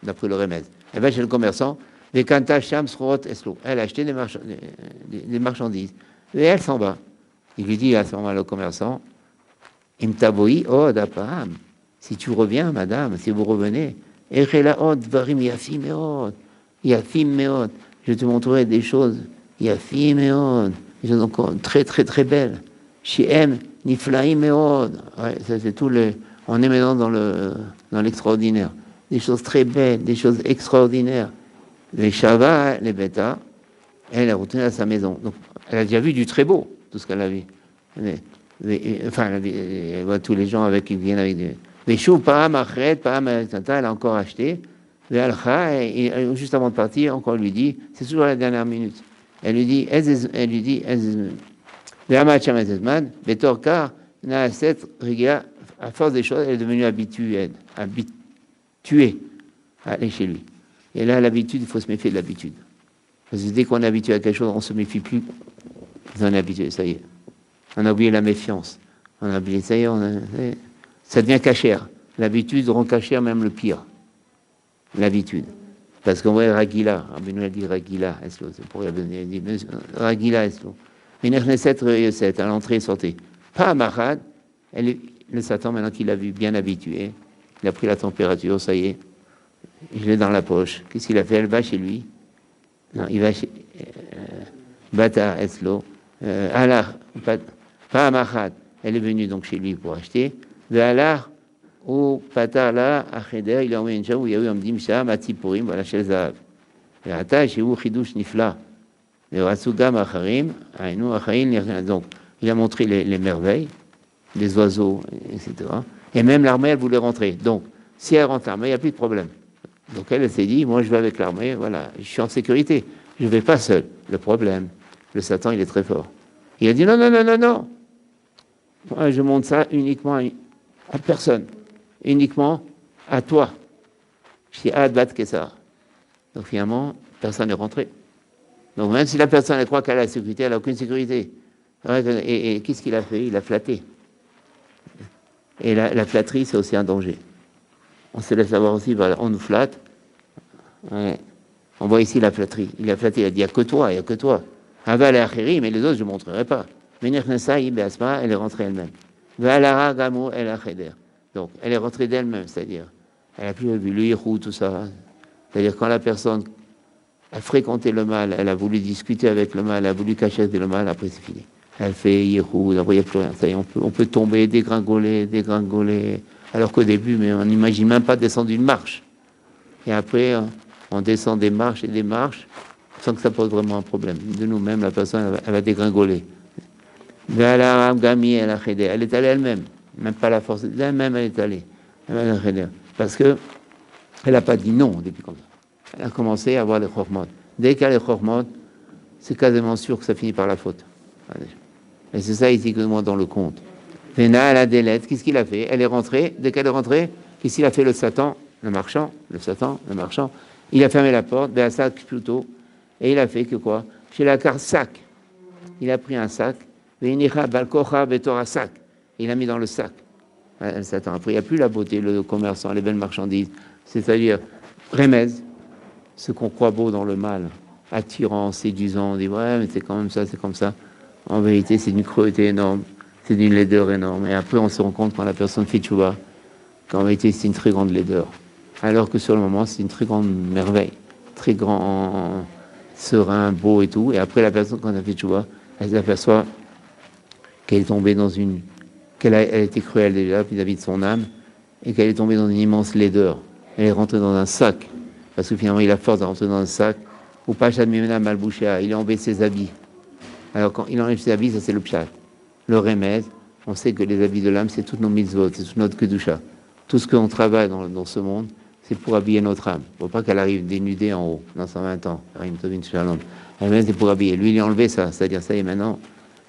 d'après le remède. Elle va chez le commerçant, elle a acheté des marchandises. Et elle s'en va. Il lui dit à ce moment-là, le commerçant, si tu reviens, madame, si vous revenez, je te montrerai des choses, des choses encore très, très, très belles. Shem, Niflaim Meod. Ouais, ça c'est tout le. On est maintenant dans l'extraordinaire. Des choses très belles, des choses extraordinaires. Les Shava, les Beta, elle est retournée à sa maison. Donc, elle a déjà vu du très beau, tout ce qu'elle a vu. Enfin, elle voit tous les gens avec qui viennent avec des. Les choux, Pam, Achret, Pam, elle a encore acheté. Et juste avant de partir, encore lui dit, c'est toujours la dernière minute. Elle lui dit, à force des choses, elle est devenue habituée à aller chez lui. Et là, l'habitude, il faut se méfier de l'habitude. Parce que dès qu'on est habitué à quelque chose, on ne se méfie plus. On est habitué, ça y est. On a oublié la méfiance. On a oublié, ça y est, ça devient cachère. L'habitude rend cachère même le pire. L'habitude. Parce qu'on voit Ragila, Rabbeinu a dit Ragila, c'est pour revenir, il dit Ragila, est à l'entrée et sortie. Pas Mahad, le Satan, maintenant qu'il l'a vu bien habitué, il a pris la température, ça y est, je l'ai dans la poche. Qu'est-ce qu'il a fait? Elle va chez lui. Non, il va chez Bata Eslo. Alar, pas Mahad, elle est venue donc chez lui pour acheter. De Alar, au Patala, à Cheder, il a envoyé une chambre où il y a eu un Mdimsha, Matipurim, voilà, chez Zahav. Et Ata, chez vous, Chidush Nifla. Et Ratsugam Acharim, Ainu Achaim, donc, il a montré les merveilles, les oiseaux, etc. Et même l'armée, elle voulait rentrer. Donc, si elle rentre l'armée, il n'y a plus de problème. Donc, elle s'est dit, moi, je vais avec l'armée, voilà, je suis en sécurité. Je ne vais pas seul. Le problème, le Satan, il est très fort. Il a dit, non, non, non, non, non. Moi, je montre ça uniquement à personne. Uniquement à toi. Je dis Adbat Kessar. Donc finalement, personne n'est rentré. Donc même si la personne elle croit qu'elle a la sécurité, elle n'a aucune sécurité. Et qu'est-ce qu'il a fait? Il a flatté. Et la flatterie, c'est aussi un danger. On se laisse avoir aussi, voilà, on nous flatte. Ouais. On voit ici la flatterie. Il a flatté, il a dit il n'y a que toi, il n'y a que toi. Aval et Achiri, mais les autres, je ne montrerai pas. Menir Nessa, Ibasma, elle est rentrée elle-même. Valara Gamo, elle a Cheder. Donc, elle est rentrée d'elle-même, c'est-à-dire, elle n'a plus vu l'irou, tout ça. C'est-à-dire, quand la personne a fréquenté le mal, elle a voulu discuter avec le mal, elle a voulu cacher le mal, après c'est fini. Elle fait Yehud, après il n'y a plus rien. Ça y est, on peut tomber, dégringoler, alors qu'au début, mais on n'imagine même pas descendre une marche. Et après, on descend des marches et des marches sans que ça pose vraiment un problème. De nous-mêmes, la personne, elle va dégringoler. Elle est allée elle-même, même pas la force d'elle-même, elle est allée. Parce que elle n'a pas dit non au début comme ça. Elle a commencé à avoir les chormones. Dès qu'elle a les chormones, c'est quasiment sûr que ça finit par la faute. Et c'est ça ici que moi dans le compte. Véna, elle a des lettres. Qu'est-ce qu'il a fait? Elle est rentrée. Dès qu'elle est rentrée, qu'est-ce qu'il a fait le Satan, le marchand? Il a fermé la porte, ben, un sac plutôt. Et il a fait que quoi? Chez la carte sac. Il a pris un sac. Il l'a mis dans le sac. Le Satan. Après, il n'y a plus la beauté, le commerçant, les belles marchandises. C'est-à-dire, remez, ce qu'on croit beau dans le mal, attirant, séduisant. On dit, ouais, mais c'est quand même ça, c'est comme ça. En vérité, c'est d'une cruauté énorme. C'est d'une laideur énorme. Et après, on se rend compte quand la personne fait tchouva, qu'en vérité, c'est une très grande laideur. Alors que sur le moment, c'est une très grande merveille. Très grand, serein, beau et tout. Et après, la personne, quand elle fait tchouva, elle s'aperçoit qu'elle est tombée dans une... elle a été cruelle déjà vis-à-vis de son âme et qu'elle est tombée dans une immense laideur. Elle est rentrée dans un sac. Parce que finalement, il a force de rentrer dans un sac. Ou pas Mimena Malboucha, il a enlevé ses habits. Alors, quand il enlève ses habits, ça c'est le pshat. Le remède, on sait que les habits de l'âme, c'est toutes nos mitzvot, c'est toute notre kedusha. Tout ce qu'on travaille dans ce monde, c'est pour habiller notre âme. Il ne faut pas qu'elle arrive dénudée en haut, dans 120 ans. Elle-même, c'est pour habiller. Lui, il a enlevé ça. C'est-à-dire, ça y est, maintenant,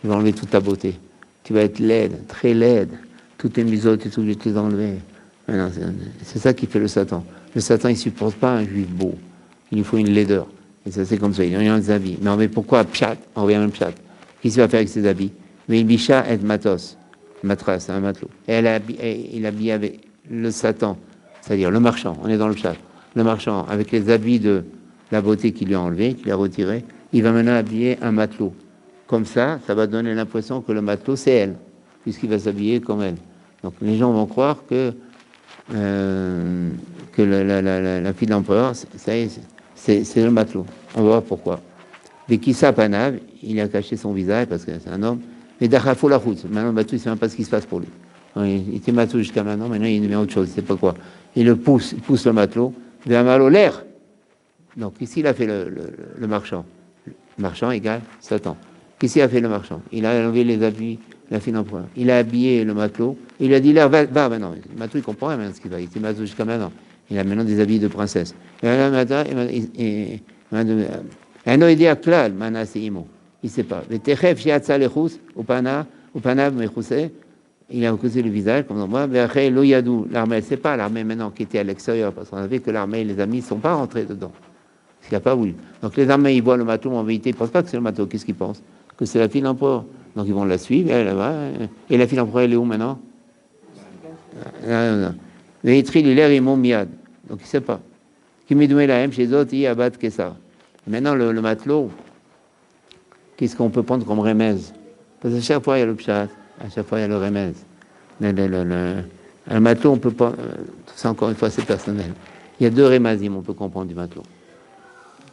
il va enlever toute ta beauté. Tu vas être laide, très laide. Toutes tes mitzvot et tout, je vais te les enlever. Maintenant, c'est ça qui fait le Satan. Le Satan, il ne supporte pas un juif beau. Il lui faut une laideur. Et ça, c'est comme ça. Il a des habits. Mais pourquoi pshat? On revient même pshat. Qu'est-ce qu'il va faire avec ses habits? Mais il bicha et matos. Matras, un matelot. Et il habille avec le Satan, c'est-à-dire le marchand. On est dans le pshat. Le marchand, avec les habits de la beauté qu'il lui a enlevé, qu'il a retiré, il va maintenant habiller un matelot. Comme ça, ça va donner l'impression que le matelot, c'est elle, puisqu'il va s'habiller comme elle. Donc les gens vont croire que la fille de l'empereur, c'est le matelot. On va voir pourquoi. Dès qu'il s'apanave, il a caché son visage parce que c'est un homme. Mais d'Arafo la route. Maintenant, le bateau, il ne sait même pas ce qui se passe pour lui. Il était matelot jusqu'à maintenant il devient autre chose, il ne sait pas quoi. Il pousse le matelot vers un malo l'air. Donc, ici, il a fait le marchand. Le marchand égale Satan. Qu'est-ce qu'il a fait le marchand? Il a enlevé les habits, la fille d'empereur. Il a habillé le matelot. Il lui a dit l'air, va maintenant. Le matelot, il comprend rien ce qu'il va. Il était matelot jusqu'à maintenant. Il a maintenant des habits de princesse. Et là, matin, un oïdé à klal, mana c'est imo. Il ne sait pas. Il a recousu le visage, comme dans moi. L'armée, c'est pas l'armée maintenant qui était à l'extérieur, parce qu'on avait que l'armée et les amis ne sont pas rentrés dedans. Parce qu'il n'a pas voulu. Donc les armées, ils voient le matelot, en vérité, ils ne pensent pas que c'est le matelot. Qu'est-ce qu'ils pensent? Que c'est la fille d'empereur. Donc ils vont la suivre, elle va. Et la fille d'empereur, elle est où maintenant? Mais il l'air, ils m'ont miad. Donc il ne sait pas. Qui me donne la haine chez d'autres, il abat que ça. Maintenant, le matelot, qu'est-ce qu'on peut prendre comme remèze? Parce qu'à chaque fois, il y a le pshat, à chaque fois, il y a le remèze. Le matelot, on peut pas. Tout ça, encore une fois, c'est personnel. Il y a deux remazim, on peut comprendre du matelot.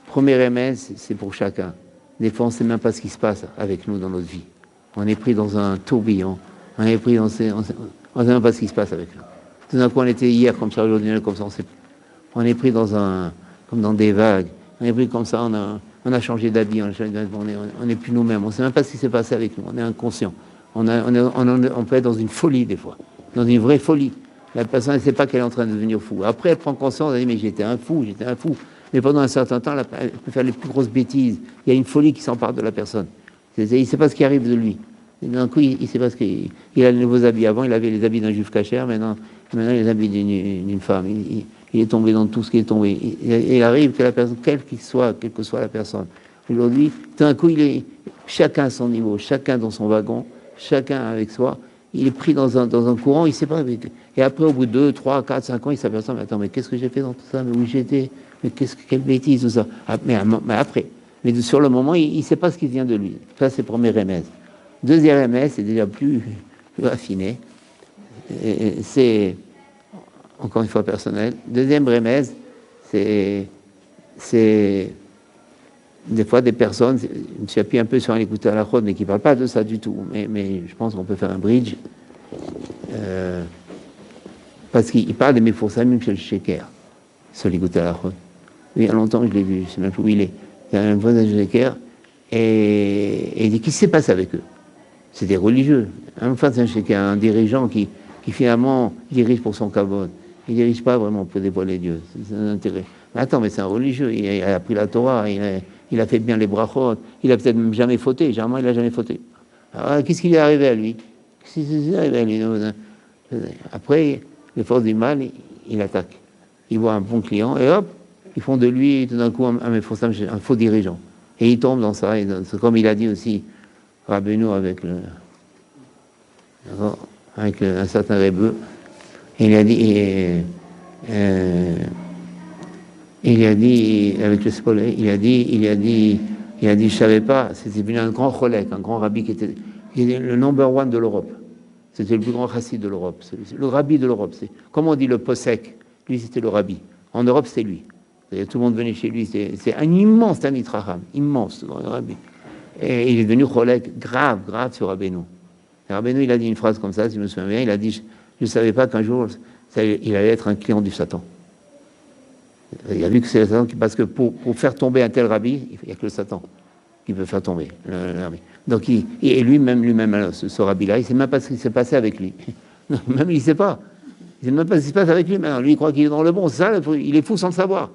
Premier remèze, c'est pour chacun. Des fois, on ne sait même pas ce qui se passe avec nous dans notre vie. On est pris dans un tourbillon. On est pris, on ne sait même pas ce qui se passe avec nous. Tout d'un coup, on était hier comme ça, aujourd'hui, comme ça, on est pris comme dans des vagues. On est pris comme ça, on a changé d'habit, on n'est plus nous-mêmes. On ne sait même pas ce qui s'est passé avec nous. On est inconscient. On peut être dans une folie des fois, dans une vraie folie. La personne ne sait pas qu'elle est en train de devenir fou. Après, elle prend conscience, elle dit mais j'étais un fou. Mais pendant un certain temps, elle peut faire les plus grosses bêtises. Il y a une folie qui s'empare de la personne. Il ne sait pas ce qui arrive de lui. Et d'un coup, il sait pas ce qu'il a les nouveaux habits. Avant, il avait les habits d'un juif cachère. Maintenant, les habits d'une femme. Il est tombé dans tout ce qui est tombé. Il arrive que la personne, quelle que soit la personne, aujourd'hui, tout d'un coup, chacun à son niveau, chacun dans son wagon, chacun avec soi, il est pris dans un courant, il ne sait pas. Et après, au bout de 2, 3, 4, 5 ans, il s'aperçoit, mais attends, mais qu'est-ce que j'ai fait dans tout ça? Mais où j'étais? Mais quelle bêtise, tout ça. Mais après, mais sur le moment, il ne sait pas ce qui vient de lui. Ça, c'est le premier remède. Deuxième remède, c'est déjà plus affiné. C'est encore une fois personnel. Deuxième remède, c'est des fois, des personnes, je me suis appuyé un peu sur un écouteur à la chône, mais qui ne parlent pas de ça du tout. Mais je pense qu'on peut faire un bridge. Parce qu'il parle des Mefoursamim chez le Sheker, sur l'écouteur à la chône. Il y a longtemps, je l'ai vu, je ne sais même plus où il est. Il y a un voisin de Sheker, et il dit qu'est-ce qui s'est passé avec eux? C'est des religieux. Enfin, c'est un Sheker, un dirigeant qui finalement dirige pour son kavod. Il ne dirige pas vraiment pour dévoiler Dieu. C'est un intérêt. Mais attends, mais c'est un religieux. Il a appris la Torah, il a fait bien les brachot. Il a peut-être même jamais fauté. Généralement, il n'a jamais fauté. Alors, qu'est-ce qui lui est arrivé à lui? Qu'est-ce qui lui est arrivé à lui? Après, les forces du mal, il attaque. Il voit un bon client et hop, ils font de lui tout d'un coup un faux dirigeant. Et il tombe dans ça. Et c'est comme il a dit aussi, Rabbeinu avec un certain Rebeu. Il a dit, avec le spoiler, il a dit, je savais pas, c'était venu un grand cholek, un grand rabbi qui était le number one de l'Europe. C'était le plus grand chassid de l'Europe. Le rabbi de l'Europe. Comme on dit le posek, lui c'était le rabbi. En Europe, c'était lui. Tout le monde venait chez lui. C'est un immense Talmid Chacham, immense, grand rabbi. Et il est devenu cholek, grave sur Rabbeinu. Et Rabbeinu, il a dit une phrase comme ça, si je me souviens bien, il a dit, je ne savais pas qu'un jour, il allait être un client du Satan. Il a vu que c'est le Satan, parce que pour faire tomber un tel rabbi, il n'y a que le Satan qui peut faire tomber le rabbi. Donc, lui-même, ce rabbi-là, il ne sait même pas ce qui s'est passé avec lui. Même il ne sait pas. Il ne sait même pas ce qui se passe avec lui. Maintenant, lui, il croit qu'il est dans le bon. C'est ça, il est fou sans le savoir.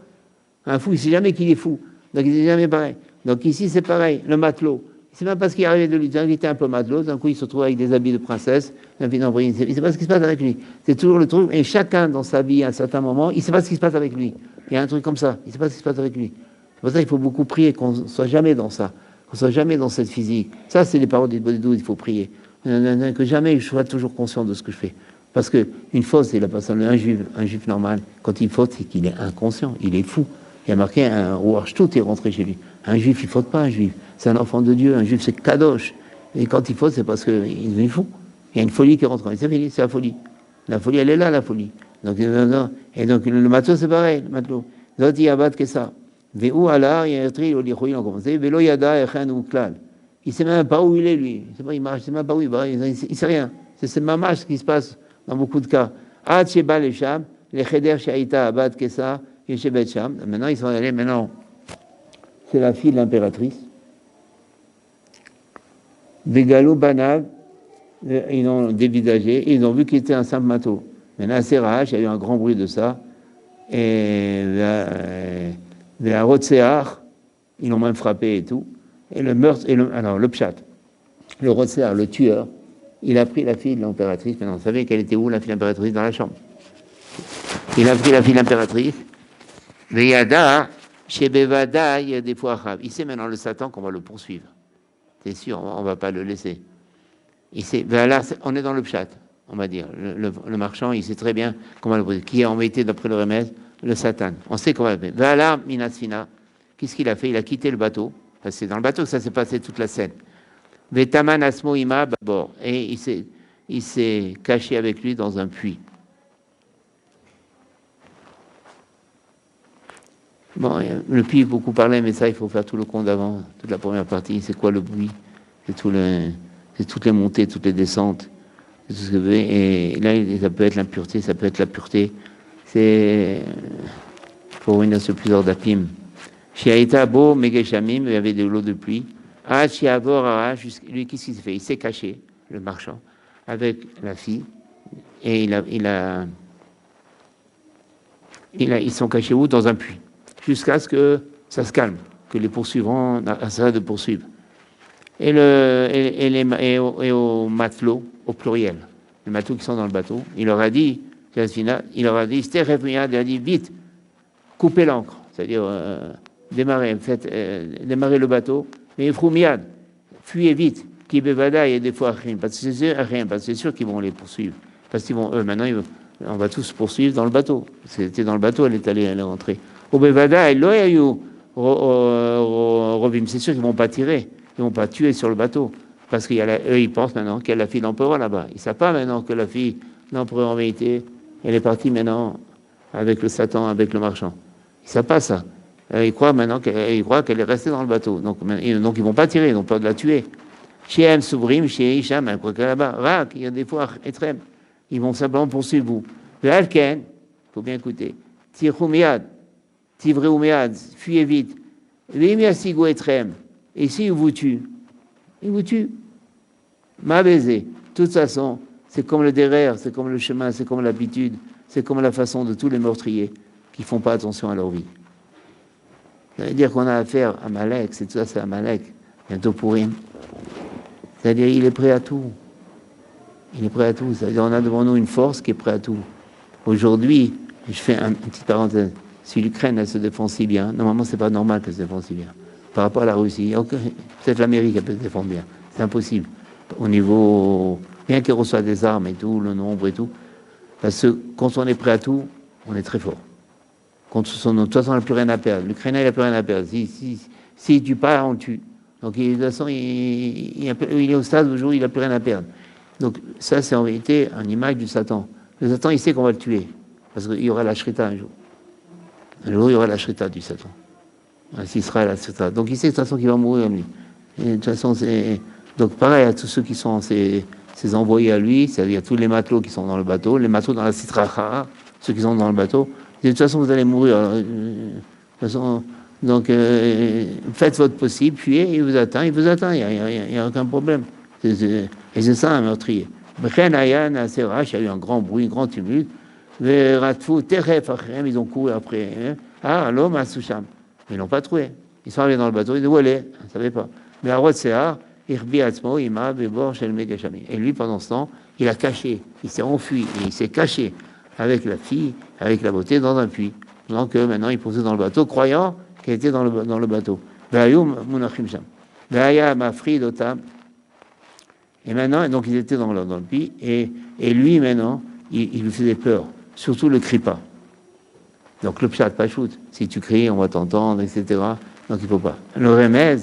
Un fou, il ne sait jamais qu'il est fou. Donc, il n'est jamais pareil. Donc, ici, c'est pareil. Le matelot. Il ne sait même pas ce qui est arrivé de lui. Il était un peu matelot. D'un coup, il se trouve avec des habits de princesse. Il ne sait pas ce qui se passe avec lui. C'est toujours le truc. Et chacun, dans sa vie, à un certain moment, il ne sait pas ce qui se passe avec lui. Il y a un truc comme ça. Il ne sait pas ce qui se passe avec lui. C'est pour ça qu'il faut beaucoup prier, qu'on ne soit jamais dans ça. Qu'on ne soit jamais dans cette physique. Ça, c'est les paroles d'Ibodidou, il faut prier. Que jamais je sois toujours conscient de ce que je fais. Parce qu'une faute, c'est la personne, un juif normal, quand il faute, c'est qu'il est inconscient, il est fou. Il y a marqué un rouarch, tout est rentré chez lui. Un juif, il ne faute pas, un juif. C'est un enfant de Dieu, un juif, c'est kadosh. Et quand il faute, c'est parce qu'il est devenu fou. Il y a une folie qui rentre. C'est la folie. La folie, elle est là, la folie. Donc, et donc, le matelot, c'est pareil, le matelot. Zoti yabat que ça. Ve'u ala yatri oli khoyin on commencé. Velo yada echan ou klal. Il sait même pas où il est, lui. Il marche, il sait même pas où il va. Il sait rien. C'est mamash ce qui se passe dans beaucoup de cas. Ad sheba le sham, les cheder shaita abad que ça, yeshebet sham. Maintenant, ils sont allés, maintenant, c'est la fille de l'impératrice. Vegalo banav, ils l'ont dévisagé, ils ont vu qu'il était un simple matelot. Maintenant, à Serrach, il y a eu un grand bruit de ça. Et la Rotséar, ils l'ont même frappé et tout. Et le meurtre, alors le pshat, le Rotséar, le tueur, il a pris la fille de l'impératrice. Maintenant, vous savez qu'elle était où, la fille de l'impératrice? Dans la chambre. Il a pris la fille de l'impératrice. Veyada, chez Bevada, il y a des fois arabe. Il sait maintenant, le Satan, qu'on va le poursuivre. C'est sûr, on ne va pas le laisser. Il sait, là, on est dans le pshat, on va dire. Le marchand, il sait très bien comment le poursuivre. Qui est embêté d'après le remède? Le Satan. On sait qu'on va le faire. Voilà, Minasfina. Qu'est-ce qu'il a fait? Il a quitté le bateau. C'est dans le bateau que ça s'est passé toute la scène. Vetaman Asmo Ima Babor. Et il s'est caché avec lui dans un puits. Bon, le puits, beaucoup parlaient, mais ça, il faut faire tout le compte d'avant, toute la première partie. C'est quoi le puits? C'est toutes les montées, toutes les descentes. C'est tout ce que vous voulez. Et là, ça peut être l'impureté, ça peut être la pureté. Il faut revenir sur plusieurs dapim. Shiaïta Bo, Megeshamim, il y avait de l'eau de pluie. Ah, Shiabor, lui, qu'est-ce qu'il s'est fait? Il s'est caché, le marchand, avec la fille. Et ils sont cachés où? Dans un puits. Jusqu'à ce que ça se calme, que les poursuivants arrêtent de poursuivre. Et aux matelots, au pluriel, les matelots qui sont dans le bateau, il leur a dit, il leur a dit, vite, coupez l'ancre, c'est-à-dire démarrez le bateau, mais froumiad, fuyez vite, qui bevada, et des fois rien, parce que c'est sûr qu'ils vont les poursuivre, parce qu'ils vont, maintenant, on va tous poursuivre dans le bateau. C'était dans le bateau, elle est rentrée. Au bevada, c'est sûr qu'ils vont pas tirer, ils vont pas tuer sur le bateau, parce qu'eux, ils pensent maintenant qu'il y a la fille de l'empereur là-bas. Ils ne savent pas maintenant que la fille de l'empereur en vérité, elle est partie maintenant avec le Satan, avec le marchand. Ils ne savent pas ça. Ils croient maintenant qu'elle est restée dans le bateau. Donc ils vont pas tirer, ils ont peur de la tuer. Chez M. Soubrim, chez Hicham, quoi que là-bas, Rak, il y a des fois, Etrem, ils vont simplement poursuivre vous. Le Alken, il faut bien écouter. Tirhoumiad, Tivreumiad, fuyez vite. Vimiasigo Etrem. Et s'ils vous tuent, ils vous tuent. Ma baiser. De toute façon, c'est comme le derrière, c'est comme le chemin, c'est comme l'habitude, c'est comme la façon de tous les meurtriers qui font pas attention à leur vie. Ça veut dire qu'on a affaire à Malek, c'est tout ça, c'est à Malek, bientôt pour rien. C'est-à-dire, il est prêt à tout. Il est prêt à tout. C'est-à-dire, on a devant nous une force qui est prête à tout. Aujourd'hui, je fais une petite parenthèse. Si l'Ukraine, elle se défend si bien, normalement, c'est pas normal qu'elle se défende si bien. Par rapport à la Russie, peut-être l'Amérique, elle peut se défendre bien. C'est impossible. Au niveau, bien qu'elle reçoive des armes et tout, le nombre et tout, parce que quand on est prêt à tout, on est très fort. De toute façon, on n'a plus rien à perdre. L'Ukrainien, il n'a plus rien à perdre. Si tu pars, on le tue. Donc, de toute façon, il est au stade où il n'a plus rien à perdre. Donc, ça, c'est en vérité une image du Satan. Le Satan, il sait qu'on va le tuer. Parce qu'il y aura la Shrita un jour. Un jour, il y aura la Shrita du Satan. Ainsi sera la Shrita. Donc, il sait de toute façon qu'il va mourir, lui. Et de toute façon, c'est... Donc, pareil à tous ceux qui sont ses envoyés à lui, c'est-à-dire tous les matelots qui sont dans le bateau, les matelots dans la Sitracha, ceux qui sont dans le bateau. De toute façon, vous allez mourir. De toute façon... Donc, faites votre possible, fuyez, il vous atteint, il n'y a aucun problème. Et c'est ça un meurtrier. Il y a eu un grand bruit, un grand tumulte. Ils ont couru après. Ah, l'homme à Soucham. Ils l'ont pas trouvé. Ils sont arrivés dans le bateau, ils disent où elle est? On ne savait pas. Mais à Rotséar, et lui, pendant ce temps, il a caché, il s'est enfui, et il s'est caché avec la fille, avec la beauté, dans un puits. Donc maintenant, il poussait dans le bateau, croyant qui était dans le bateau. Et maintenant, donc ils étaient dans le puits, et lui, maintenant, il lui faisait peur. Surtout le crie pas. Donc le pshat, pas shoot. Si tu cries, on va t'entendre, etc. Donc il faut pas. Le remède,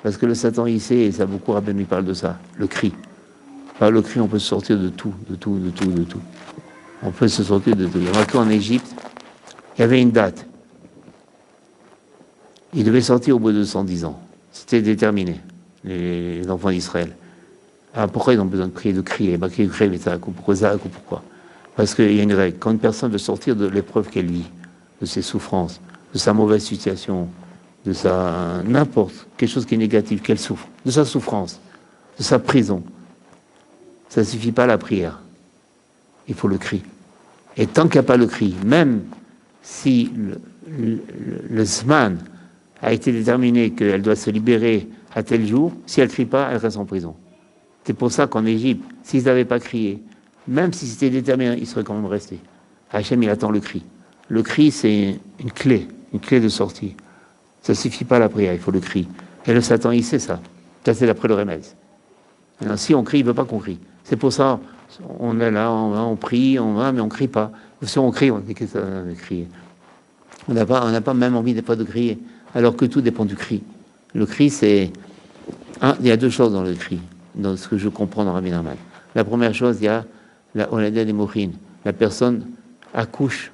parce que le Satan, il sait, et ça beaucoup, Rabbeinu il parle de ça, le cri. Par le cri, on peut se sortir de tout. On peut se sortir de tout. Il y a marqué en Égypte, il y avait une date. Il devait sortir au bout de 110 ans. C'était déterminé, les enfants d'Israël. Alors pourquoi ils ont besoin de crier pourquoi? Parce qu'il y a une règle. Quand une personne veut sortir de l'épreuve qu'elle vit, de ses souffrances, de sa mauvaise situation, de sa n'importe, quelque chose qui est négatif, qu'elle souffre, de sa souffrance, de sa prison, ça ne suffit pas la prière. Il faut le cri. Et tant qu'il n'y a pas le cri, même si le Zman a été déterminé qu'elle doit se libérer à tel jour, si elle ne crie pas, elle reste en prison. C'est pour ça qu'en Égypte, s'ils n'avaient pas crié, même si c'était déterminé, ils seraient quand même restés. Hachem, il attend le cri. Le cri, c'est une clé de sortie. Ça ne suffit pas la prière, il faut le cri. Et le Satan, il sait ça. Ça, c'est d'après le remède. Alors, si on crie, il ne veut pas qu'on crie. C'est pour ça, on est là, on prie, on va, mais on ne crie pas. Si on crie, on dit que ça va crier. On n'a pas même envie de crier, alors que tout dépend du cri. Le cri, c'est... il y a deux choses dans le cri, dans ce que je comprends dans Rabbi Nachman. La première chose, il y a la Olada des Mochin. La personne accouche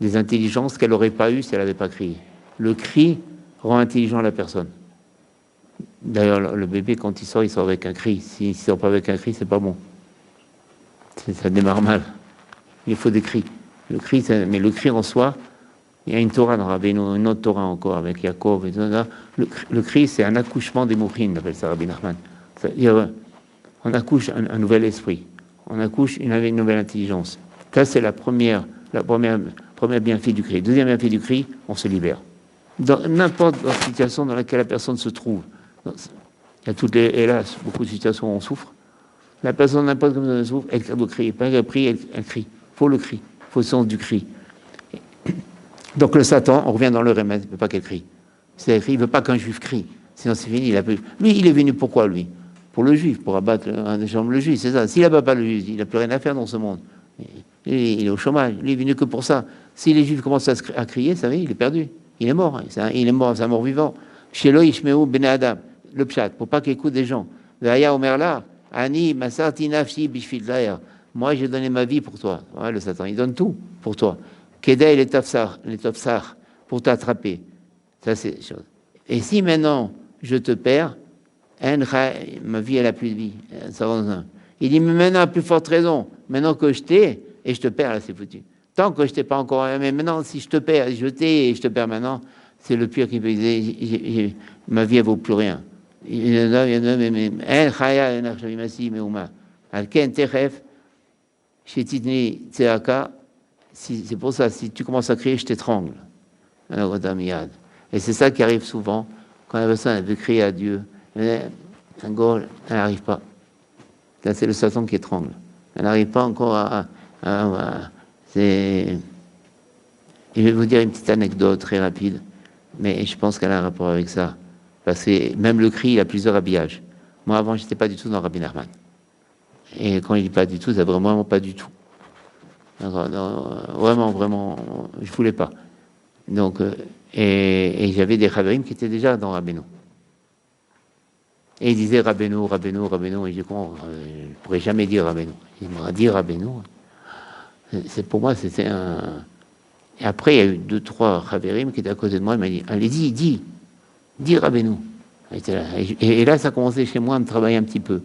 des intelligences qu'elle n'aurait pas eues si elle n'avait pas crié. Le cri rend intelligent la personne. D'ailleurs, le bébé, quand il sort avec un cri. S'il ne sort pas avec un cri, c'est pas bon. Ça démarre mal. Il faut des cris. Mais le cri en soi, il y a une Torah dans Rabbeinu, une autre Torah encore avec Yaakov et tout ça. Le cri, c'est un accouchement des Mochin, appelle ça Rabbi Nachman. C'est-à-dire, on accouche un nouvel esprit. On accouche une nouvelle intelligence. Ça, c'est la première bienfait du cri. Deuxième bienfait du cri, on se libère. Dans n'importe quelle situation dans laquelle la personne se trouve, il y a hélas, beaucoup de situations où on souffre. La personne, n'importe comment elle souffre, elle doit crier. Pas qu'elle prie, elle crie. Il faut le cri. Il faut le sens du cri. Donc le Satan, on revient dans le remède, il ne veut pas qu'elle crie. Il ne veut pas qu'un juif crie. Sinon c'est fini. Lui, il est venu pourquoi, lui? Pour le juif, pour abattre le juif, c'est ça. S'il n'abat pas le juif, il n'a plus rien à faire dans ce monde. Il est au chômage. Lui, il est venu que pour ça. Si les juifs commencent à crier, ça va, il est perdu. Il est mort. Il est mort, c'est un mort vivant. Chez lui, Ishmeou ben Adam, le pshat, pour pas qu'il écoute des gens. Vaya Omerla, Ani, Masarti Nafshi, Bishfil Daer. Moi, j'ai donné ma vie pour toi. Ouais, le Satan, il donne tout pour toi. Kedai les tafsar, pour t'attraper. Ça, c'est des choses. Et si maintenant je te perds, ma vie, elle n'a plus de vie. Il dit, mais maintenant, à plus forte raison, maintenant que je t'ai et je te perds, là, c'est foutu. Tant que je t'ai pas encore, mais maintenant, si je te perds, je t'ai et je te perds maintenant, c'est le pire qui peut dire, ma vie, elle vaut plus rien. C'est pour ça, si tu commences à crier, je t'étrangle. Et c'est ça qui arrive souvent quand la personne veut crier à Dieu. Elle n'arrive pas. Là, c'est le Satan qui étrangle. Elle n'arrive pas encore c'est... Je vais vous dire une petite anecdote très rapide, mais je pense qu'elle a un rapport avec ça. Parce que même le cri, il a plusieurs habillages. Moi, avant, je n'étais pas du tout dans Rabbi Nachman. Et quand il dit pas du tout, c'est vraiment pas du tout. Vraiment, je voulais pas. Donc, et j'avais des Chaverim qui étaient déjà dans Rabbeinu. Et ils disaient Rabbeinu, et je ne pourrais jamais dire Rabbeinu. Il m'a dit Rabbeinu. C'est pour moi, c'était un... Et après, il y a eu 2-3 Chaverim qui étaient à côté de moi, il m'a dit, allez, dis Rabbeinu. Et là, ça a commencé chez moi à me travailler un petit peu.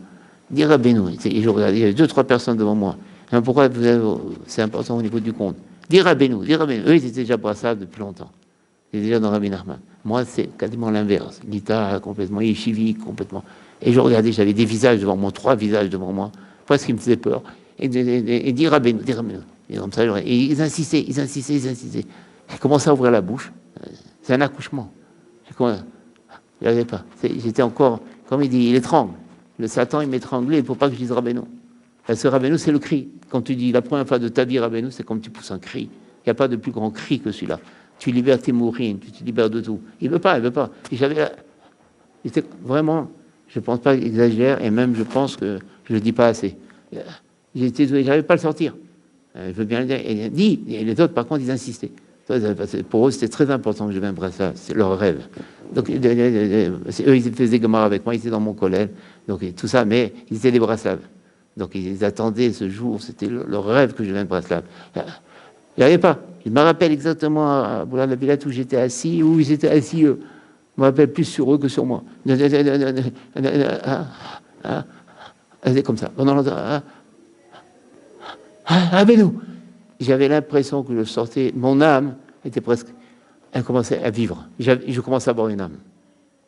Dis Rabbeinu. Et je regardais, il y avait 2-3 personnes devant moi. Pourquoi c'est important au niveau du compte? Dis Rabbeinu. Eux, ils étaient déjà brassables depuis longtemps. Ils étaient déjà dans Rabbi Nachman. Moi, c'est quasiment l'inverse. L'Ita, complètement, yeshivi, complètement. Et je regardais, j'avais des visages devant moi, 3 visages devant moi, presque qui me faisaient peur. Et dis Rabbeinu. Et comme ça, et ils insistaient. J'ai commencé à ouvrir la bouche. C'est un accouchement. Je n'avais pas. J'étais encore, comme il dit, il étrangle. Le Satan, il m'étranglait pour pas que je dise Rabbeinu. Parce que Rabbeinu, c'est le cri. Quand tu dis la première fois de ta vie Rabbeinu, c'est comme tu pousses un cri. Il n'y a pas de plus grand cri que celui-là. Tu libères tes mourines, tu te libères de tout. Il veut pas. Et j'étais vraiment, je pense pas que j'exagère, et même je pense que je le dis pas assez. J'arrivais pas à le sortir. Je veux bien le dire. Et les autres, par contre, ils insistaient. Pour eux, c'était très important que je vienne ça. C'est leur rêve. Donc, eux, ils faisaient Gemara avec moi, ils étaient dans mon collège. Donc, tout ça, mais ils étaient des Braslaves. Donc, ils attendaient ce jour. C'était leur rêve que je vienne Braslav. Il n'y avait pas. Je me rappelle exactement à Boulard la Villette où j'étais assis, où ils étaient assis, eux. Je me rappelle plus sur eux que sur moi. C'est comme ça. Pendant longtemps. Benou. J'avais l'impression que je sortais, mon âme était presque, elle commençait à vivre. Je commençais à avoir une âme.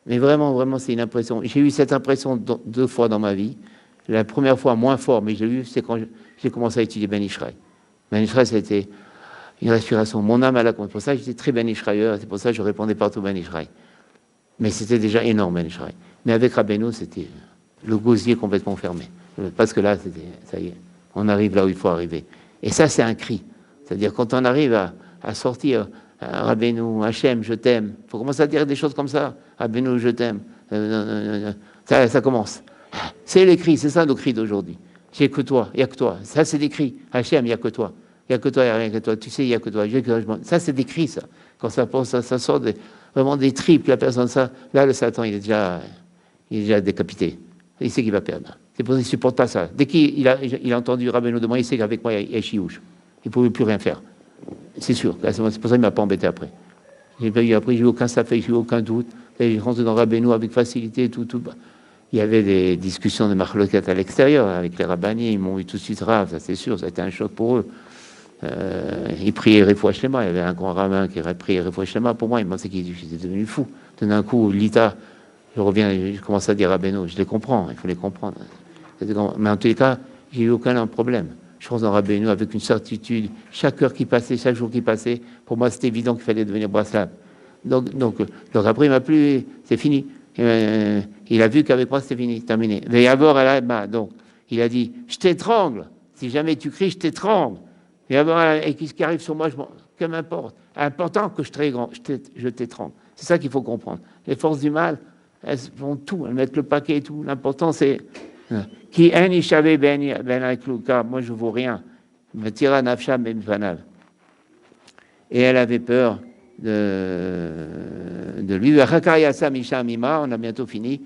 Mais vraiment, c'est une impression. J'ai eu cette impression 2 fois dans ma vie. La première fois moins fort, mais j'ai eu, c'est quand j'ai commencé à étudier Ben Ishraï. Ben Ishraï, c'était une respiration. Mon âme, c'est pour ça que j'étais très Ben Ishraïeur, c'est pour ça que je répondais partout Ben Ishraï. Mais c'était déjà énorme, Ben Ishraï. Mais avec Rabbeinu, c'était le gosier complètement fermé. Parce que là, ça y est, on arrive là où il faut arriver. Et ça, c'est un cri. C'est-à-dire, quand on arrive à sortir, Rabbeinu, Hachem, je t'aime, il faut commencer à dire des choses comme ça. Rabbeinu, je t'aime. Ça commence. C'est les cris, c'est ça nos cris d'aujourd'hui. J'ai que toi, il n'y a que toi. Ça, c'est des cris. Hachem, il n'y a que toi. Il n'y a que toi, il n'y a rien que toi. Tu sais, il n'y a que toi. Ça, c'est des cris, ça. Quand ça sort vraiment des tripes, la personne, ça. Là, le Satan, il est déjà décapité. Il sait qu'il va perdre. C'est pour ça qu'il ne supporte pas ça. Dès qu'il a entendu Rabbeinu de moi, il sait qu'avec moi, il y a Chiouche. Il ne pouvait plus rien faire. C'est sûr. C'est pour ça qu'il ne m'a pas embêté après. Après, j'ai eu aucun safek, j'ai eu aucun doute. Je rentre dans Rabbeinu avec facilité, tout. Il y avait des discussions de marloquettes à l'extérieur avec les rabbiniers. Ils m'ont eu tout de suite rave, ça c'est sûr. Ça a été un choc pour eux. Ils priaient Refoua Shlema. Il y avait un grand rabbin qui priait Refoua Shlema. Pour moi, il pensait qu'il était devenu fou. Tout d'un coup, l'Ita, je commence à dire Rabbeinu. Je les comprends, il faut les comprendre. Mais en tous les cas, j'ai eu aucun problème. Je rentre dans Rabbeinu avec une certitude. Chaque heure qui passait, chaque jour qui passait, pour moi, c'était évident qu'il fallait devenir Braslav. Donc après, il m'a plu, c'est fini. Il a vu qu'avec moi, c'était fini, terminé. Donc, il a dit, je t'étrangle. Si jamais tu cries, je t'étrangle. Et qu'est-ce qui arrive sur moi, que m'importe. Important que je t'étrangle. C'est ça qu'il faut comprendre. Les forces du mal, elles font tout, elles mettent le paquet et tout. L'important, c'est qui moi je vaux rien. Et elle avait peur de lui. On a bientôt fini.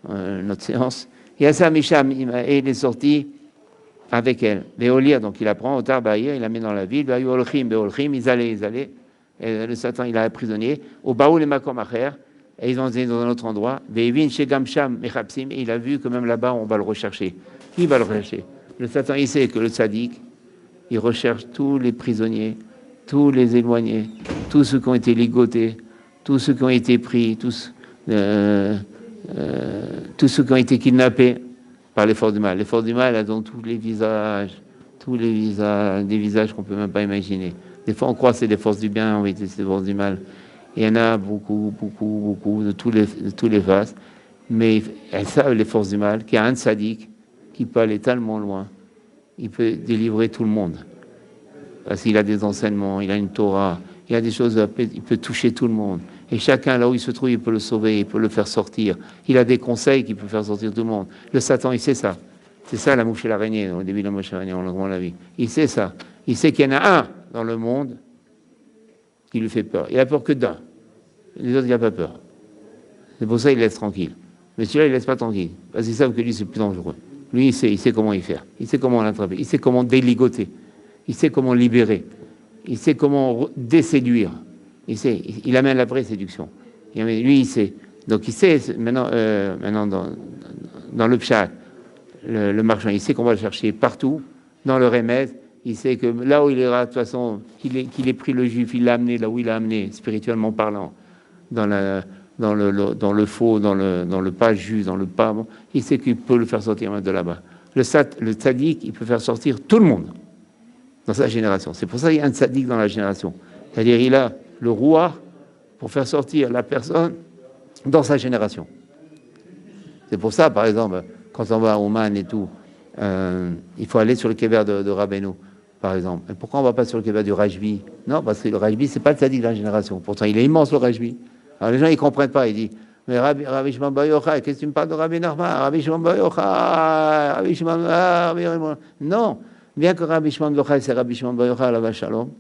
Notre séance. Et il est sorti avec elle. Véolir, donc il la prend au Tarbaïr, il la met dans la ville. Ils allaient. Et le Satan, il a un prisonnier. Au Baoul et Makom Acher, et ils ont été dans un autre endroit. Ve'evin shegam sham mechapsim, et il a vu que même là-bas, on va le rechercher. Qui va le rechercher? Le Satan, il sait que le tzaddik, il recherche tous les prisonniers, tous les éloignés, tous ceux qui ont été ligotés, tous ceux qui ont été pris, tous ceux qui ont été kidnappés par les forces du mal. Les forces du mal, elles ont tous les visages, des visages qu'on ne peut même pas imaginer. Des fois, on croit que c'est des forces du bien, en vérité, c'est des forces du mal. Il y en a beaucoup, de tous les faces. Mais elles savent, les forces du mal, qu'il y a un tzaddik qui peut aller tellement loin. Il peut délivrer tout le monde. Parce qu'il a des enseignements, il a une Torah, il a des choses, il peut toucher tout le monde. Et chacun, là où il se trouve, il peut le sauver, il peut le faire sortir. Il a des conseils qui peuvent faire sortir tout le monde. Le Satan, il sait ça. C'est ça la mouche et l'araignée, au début de la mouche et l'araignée, on l'a vu. Il sait ça. Il sait qu'il y en a un dans le monde qui lui fait peur. Il a peur que d'un. Les autres, il n'a pas peur. C'est pour ça qu'il laisse tranquille. Mais celui-là, il ne laisse pas tranquille. Parce qu'ils savent que lui, c'est plus dangereux. Lui, il sait comment y faire. Il sait comment l'attraper. Il sait comment déligoter. Il sait comment libérer. Il sait comment déséduire. Il amène la vraie séduction. Lui, il sait. Donc, il sait, maintenant dans le pshat, le marchand, il sait qu'on va le chercher partout, dans le remède. Il sait que là où il ira, de toute façon, qu'il ait pris le juif, il l'a amené là où il l'a amené, spirituellement parlant, dans le faux, dans le pas juste, dans le pas bon. Il sait qu'il peut le faire sortir de là-bas. Le tzaddik, il peut faire sortir tout le monde dans sa génération. C'est pour ça qu'il y a un tzaddik dans la génération. C'est-à-dire, il a le roi pour faire sortir la personne dans sa génération. C'est pour ça, par exemple, quand on va à Ouman et tout, il faut aller sur le kéver de Rabbeinu, par exemple. Et pourquoi on ne va pas sur le kéver du Rajbi? Non, parce que le Rajbi, c'est pas le tzaddik de la génération. Pourtant, il est immense, le Rajbi. Alors les gens, ils ne comprennent pas. Ils disent, mais Rabbi Shimon Bar Yochai, qu'est-ce que tu me parles de Rabbi Nachman? Rabbi Shimon Bar Yochai, Rabbi Shimon... Non, bien que Rabbi Shimon Bar Yochai, c'est Rabbi Shimon Bar Yochai, la Shalom,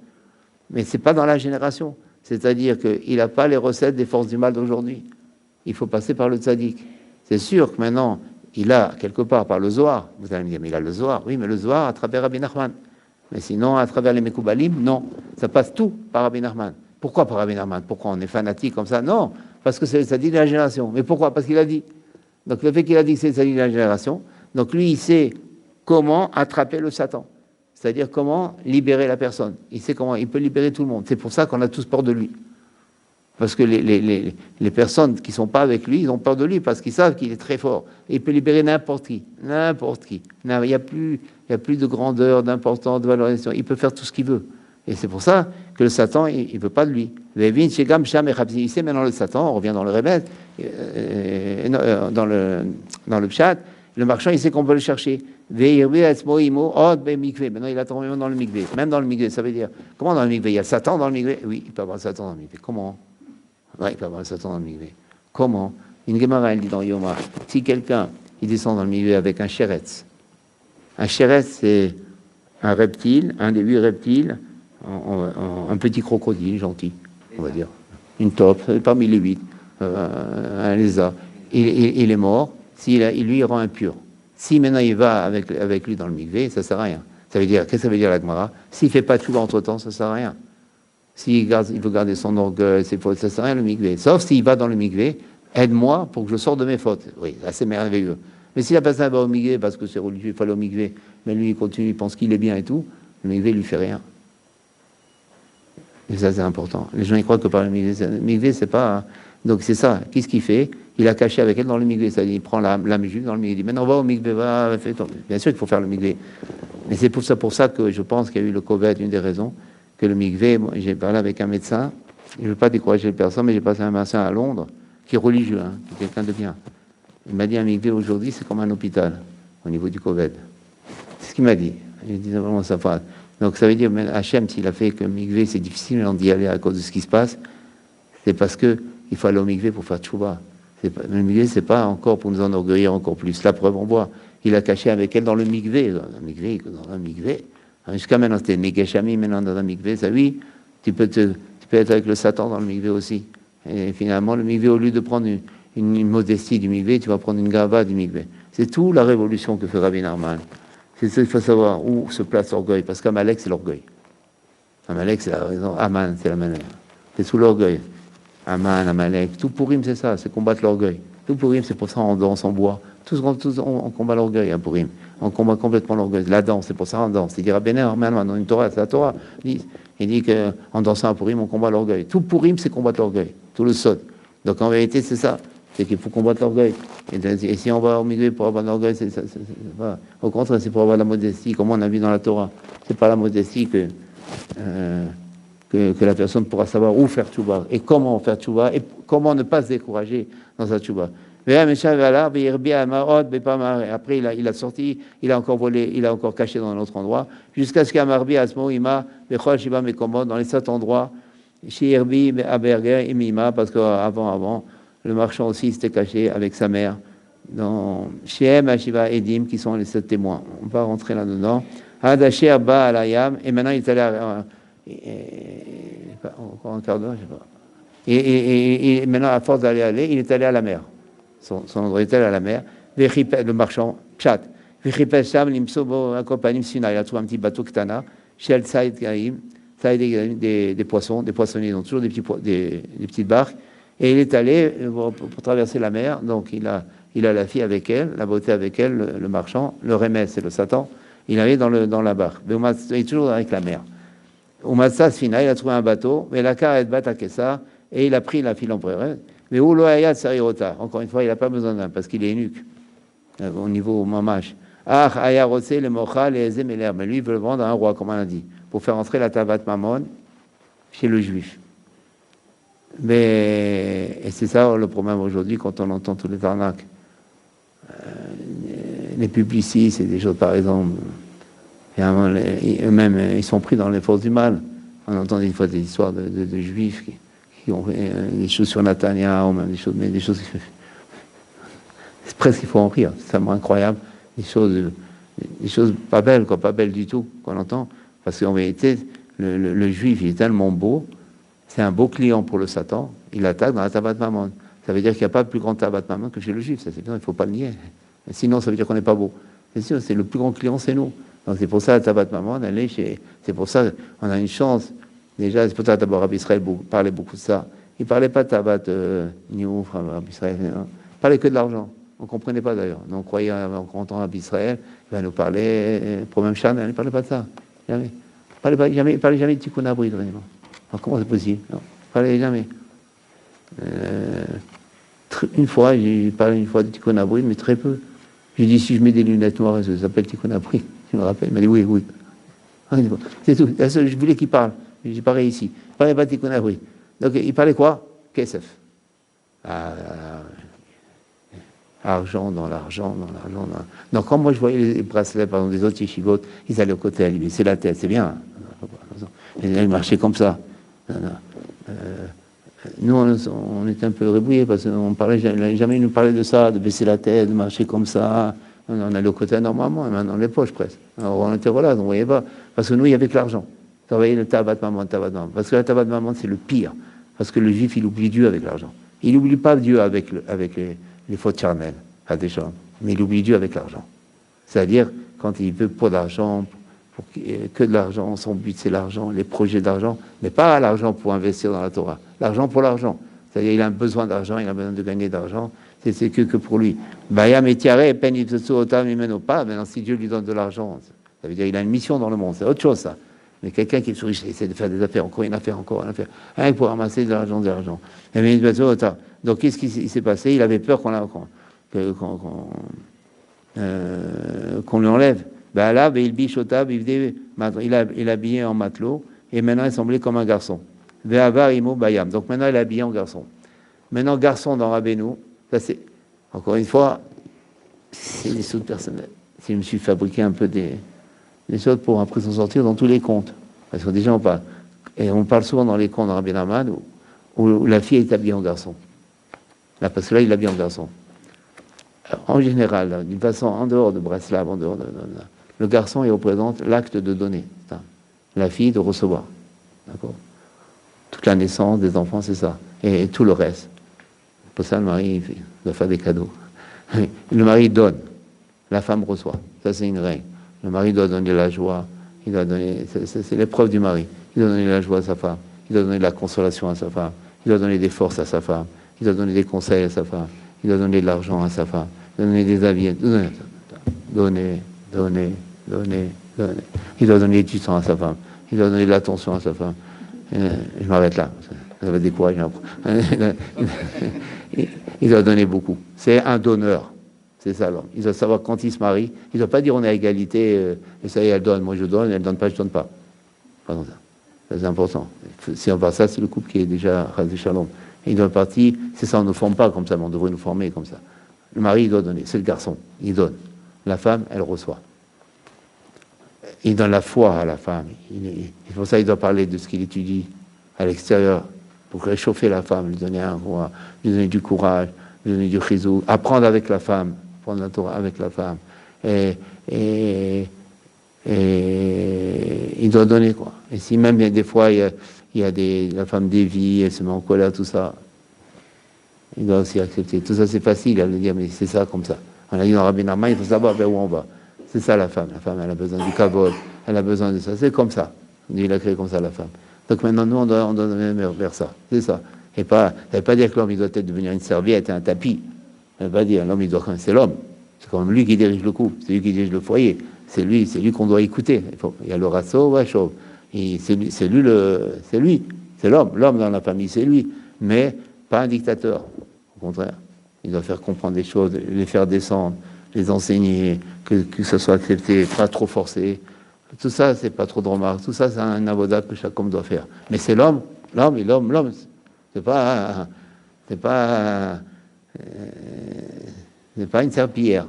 mais ce n'est pas dans la génération. C'est-à-dire qu'il n'a pas les recettes des forces du mal d'aujourd'hui. Il faut passer par le tzaddik. C'est sûr que maintenant, il a quelque part par le Zohar. Vous allez me dire, mais il a le Zohar. Oui, mais le Zohar à travers Rabbi Nachman. Mais sinon, à travers les Mekoubalim, non. Ça passe tout par Rabbi Nachman. Pourquoi par Rabbi Nachman? Pourquoi on est fanatique comme ça? Non, parce que c'est le tzaddik de la génération. Mais pourquoi? Parce qu'il a dit. Donc le fait qu'il a dit que c'est le tzaddik de la génération, donc lui, il sait comment attraper le Satan. C'est-à-dire comment libérer la personne. Il sait comment, il peut libérer tout le monde. C'est pour ça qu'on a tous peur de lui. Parce que les personnes qui ne sont pas avec lui, ils ont peur de lui parce qu'ils savent qu'il est très fort. Et il peut libérer n'importe qui. N'importe qui. Il n'y a plus de grandeur, d'importance, de valorisation. Il peut faire tout ce qu'il veut. Et c'est pour ça que le Satan, il ne veut pas de lui. Il sait maintenant le Satan, on revient dans le remède, dans le pshat, le marchand, il sait qu'on peut le chercher. Maintenant, il attend même dans le mikvé. Même dans le mikvé, ça veut dire, comment dans le mikvé? Il y a Satan dans le mikvé? Oui, il peut avoir Satan dans le mikvé. Comment? Oui, il peut avoir Satan dans le mikvé. Comment? Une Gemara, elle dit dans Yoma, si quelqu'un, il descend dans le mikvé avec un chéretz. Un chéretz, c'est un reptile, un des 8 reptiles, un petit crocodile gentil, on va dire. Une taupe, parmi les 8, un lézard. Il est mort. Lui, il rend impur. Si maintenant il va avec lui dans le mikvé, ça ne sert à rien. Ça veut dire, qu'est-ce que ça veut dire la Gemara? S'il ne fait pas de chouva entre-temps, ça ne sert à rien. Il veut garder son orgueil, ses fautes, ça ne sert à rien le mikvé. Sauf s'il va dans le mikvé, aide-moi pour que je sorte de mes fautes. Oui, là c'est merveilleux. Mais si la personne va au mikvé parce que c'est religieux, il faut aller au mikvé, mais lui il continue, il pense qu'il est bien et tout, le mikvé ne lui fait rien. Et ça c'est important. Les gens ils croient que par le mikvé c'est pas... Donc c'est ça. Qu'est-ce qu'il fait? Il a caché avec elle dans le mikvé. C'est-à-dire, il prend l'âme juive dans le mikvé. Il dit, maintenant, va au mikvé, va, fais ton... Bien sûr qu'il faut faire le mikvé. Mais c'est pour ça que je pense qu'il y a eu le Covid, une des raisons, que le mikvé, j'ai parlé avec un médecin, je ne veux pas décourager les personnes, mais j'ai passé un médecin à Londres, qui est religieux, qui est quelqu'un de bien. Il m'a dit, un mikvé aujourd'hui, c'est comme un hôpital, au niveau du Covid. C'est ce qu'il m'a dit. J'ai dit vraiment sa phrase. Donc ça veut dire, Hachem, s'il a fait que le mikvé, c'est difficile d'y aller à cause de ce qui se passe, c'est parce que il faut aller au mikvé pour faire tchouva. Le mikvé, c'est pas encore pour nous enorgueillir encore plus. La preuve, on voit. Il a caché avec elle dans le mikvé. Dans un mikvé. Jusqu'à maintenant, c'était Megashami, maintenant dans un mikvé. Ça, oui, tu peux être avec le Satan dans le mikvé aussi. Et finalement, le mikvé, au lieu de prendre une modestie du mikvé, tu vas prendre une gava du mikvé. C'est tout la révolution que fait Rabbi Nachman. C'est ça qu'il faut savoir où se place l'orgueil. Parce qu'Amalek, c'est l'orgueil. Amalek, c'est la raison. Aman, c'est la manière. c'est sous l'orgueil. Aman, Amalek, tout Purim, c'est ça, c'est combattre l'orgueil. Tout Purim, c'est pour ça on danse, on boit. On combat l'orgueil à Purim. On combat complètement l'orgueil. La danse, c'est pour ça on danse. Il dira Béner, dans une Torah, c'est la Torah. Il dit qu'en dansant à Purim, on combat l'orgueil. Tout Purim, c'est combattre l'orgueil. Tout le sod. Donc en vérité, c'est ça. C'est qu'il faut combattre l'orgueil. Et si on va au milieu pour avoir l'orgueil, au contraire, c'est pour avoir la modestie, comme on a vu dans la Torah. C'est pas la modestie que la personne pourra savoir où faire tchouba et comment faire tchouba et comment ne pas se décourager dans sa tchouba. Après, il a sorti, il a encore volé, il a encore caché dans un autre endroit, jusqu'à ce qu'Amarbi, à ce moment, dans les 7 endroits, chez Herbi, à Berger et Mima, parce qu'avant, le marchand aussi s'était caché avec sa mère, dans Shem, Ashiva, Edim, qui sont les 7 témoins. On va rentrer là-dedans. Hadaché, Abba, Alayam, et maintenant il est allé encore un quart d'heure, je sais pas. Et maintenant, à force d'aller, il est allé à la mer. Son endroit est allé à la mer. Le marchand, Pshat. Il a trouvé un petit bateau Ktana, Shel Saïd Gaïm, des poissons, des poissonniers, donc toujours des petites barques. Et il est allé pour traverser la mer. Donc il a la fille avec elle, la beauté avec elle, le marchand, le remès, c'est le Satan. Il allait dans la barque. Mais il est toujours avec la mer. Au Matsas Fina, il a trouvé un bateau, mais la carre est Batakessa, et il a pris la file empereur. Mais où l'Oaya Sarirota, encore une fois, il n'a pas besoin d'un, parce qu'il est eunuque, au niveau mamash. Ah, Ayarose, le Mocha, les Ezem et l'herbe. Mais lui, il veut le vendre à un roi, comme on a dit, pour faire entrer la Tavat Mamon chez le juif. Et c'est ça le problème aujourd'hui quand on entend tous les arnaques. Les publicistes et des choses, par exemple. Eux-mêmes, ils sont pris dans les forces du mal. On entend des fois des histoires de juifs qui ont fait des choses sur Natania, ou même des choses c'est presque qu'il faut en rire, c'est tellement incroyable. Des choses pas belles, pas belles du tout, qu'on entend. Parce qu'en vérité, le juif, il est tellement beau, c'est un beau client pour le Satan, il attaque dans la Tabat Mammon. Ça veut dire qu'il n'y a pas de plus grand Tabat Mammon que chez le juif, ça c'est bien, il ne faut pas le nier. Sinon, ça veut dire qu'on n'est pas beau. C'est sûr, c'est le plus grand client, c'est nous. Donc c'est pour ça la Tabat Mammon, c'est pour ça qu'on a une chance. Déjà, c'est pour ça d'abord Rabbi Israël parlait beaucoup de ça. Il ne parlait pas de Tabat Niouf, Rabbi Israël, il parlait que de l'argent. On ne comprenait pas d'ailleurs. Donc on croyait en entendant Rabbi Israël, il va nous parler, problème Chan, il ne parlait pas de ça. Jamais. Il ne parlait jamais de Tikkun Abrid, vraiment. Alors comment c'est possible? Non, il ne parlait jamais. Une fois, j'ai parlé de Tikkun Abrid, mais très peu. J'ai dit, si je mets des lunettes noires, ça s'appelle Tikkun Abrid. Je me rappelle, il m'a dit oui. C'est tout. Je voulais qu'il parle. J'ai parlé ici. Il ne parlait pas de Tikkun Abrid. Donc il parlait quoi? Kesef. Argent dans l'argent. Donc quand moi je voyais les bracelets, par exemple, des autres yeshivot, ils allaient au côté à lui, c'est la tête, c'est bien. Ils marchaient comme ça. Nous, on était un peu rébouillés parce qu'on parlait jamais nous parlait de ça, de baisser la tête, de marcher comme ça. On allait au côté normalement, et maintenant les poches presque. Alors on était voilà, on ne voyait pas. Parce que nous, il y avait que l'argent. Vous voyez le tabat maman. Parce que le tabat maman, c'est le pire. Parce que le juif, il oublie Dieu avec l'argent. Il n'oublie pas Dieu avec les fautes charnelles, à des gens. Mais il oublie Dieu avec l'argent. C'est-à-dire, quand il veut pour l'argent, que de l'argent, son but c'est l'argent, les projets d'argent, mais pas l'argent pour investir dans la Torah. L'argent pour l'argent. C'est-à-dire, il a besoin d'argent, il a besoin de gagner d'argent. C'est que pour lui. Bayam et Tiare, peine il se otam, il mène pas. Maintenant, si Dieu lui donne de l'argent, ça veut dire qu'il a une mission dans le monde. C'est autre chose, ça. Mais quelqu'un qui est riche, il essaie de faire des affaires, encore une affaire. Rien que pour ramasser de l'argent. Donc, qu'est-ce qui s'est passé? Il avait peur qu'on lui enlève. Ben là, il bichotab, il a habillé en matelot, et maintenant il semblait comme un garçon. Donc maintenant il est habillé en garçon. Maintenant, garçon dans Rabbeinu, ça c'est, encore une fois, c'est des choses personnelles. Si je me suis fabriqué un peu des choses pour après s'en sortir dans tous les contes. Parce que déjà on parle. Et on parle souvent dans les contes de Rabbi Nachman où la fille est habillée en garçon. Là, parce que là, il est habillé en garçon. Alors, en général, d'une façon, en dehors de Breslav, le garçon, il représente l'acte de donner. La fille de recevoir. D'accord? Toute la naissance des enfants, c'est ça. Et tout le reste. Pour ça, le mari, il doit faire des cadeaux. Le mari donne. La femme reçoit. Ça, c'est une règle. Le mari doit donner la joie. Il doit donner. C'est l'épreuve du mari. Il doit donner la joie à sa femme. il doit donner de la consolation à sa femme, il doit donner des forces à sa femme, il doit donner des conseils à sa femme, il doit donner de l'argent à sa femme, il doit donner des avis, donner, donner, donner, donner. Il doit donner du temps à sa femme, il doit donner de l'attention à sa femme. Je m'arrête là, ça va décourager après. Il doit donner beaucoup. C'est un donneur. C'est ça l'homme. Il doit savoir quand il se marie. Il ne doit pas dire on est à égalité, et ça y est, elle donne, moi je donne, elle ne donne pas, je ne donne pas. Pas comme ça. Ça, c'est important. Si on part ça, c'est le couple qui est déjà rasé shalom. Et il doit partir, c'est ça, on ne forme pas comme ça, mais on devrait nous former comme ça. Le mari, il doit donner. C'est le garçon, il donne. La femme, elle reçoit. Il donne la foi à la femme. Pour ça, il doit parler de ce qu'il étudie à l'extérieur pour réchauffer la femme, lui donner un roi, lui donner du courage, lui donner du chizou, apprendre avec la femme, prendre la Torah avec la femme. Et il doit donner, quoi. Et si même des fois, il y a la femme dévie, elle se met en colère, tout ça, il doit aussi accepter. Tout ça, c'est facile à le dire, mais c'est ça, comme ça. On a dit dans Rabbi Nachman, il faut savoir vers où on va. C'est ça la femme. La femme, elle a besoin du kavod, elle a besoin de ça. C'est comme ça. Il a créé comme ça la femme. Donc maintenant, nous, on doit aller vers ça. C'est ça. Et pas, ça ne veut pas dire que l'homme, il doit être devenir une serviette et un tapis. Ça ne veut pas dire, l'homme, il doit, c'est l'homme. C'est quand même lui qui dirige le couple. C'est lui qui dirige le foyer. C'est lui qu'on doit écouter. Il y a le rasso, wachov. C'est lui. C'est l'homme. L'homme dans la famille, c'est lui. Mais pas un dictateur. Au contraire. Il doit faire comprendre les choses, les faire descendre, les enseigner, que ça soit accepté, pas trop forcé. Tout ça, c'est pas trop de remarques. Tout ça, c'est un avodat que chaque homme doit faire. Mais c'est l'homme. C'est pas une serpillière.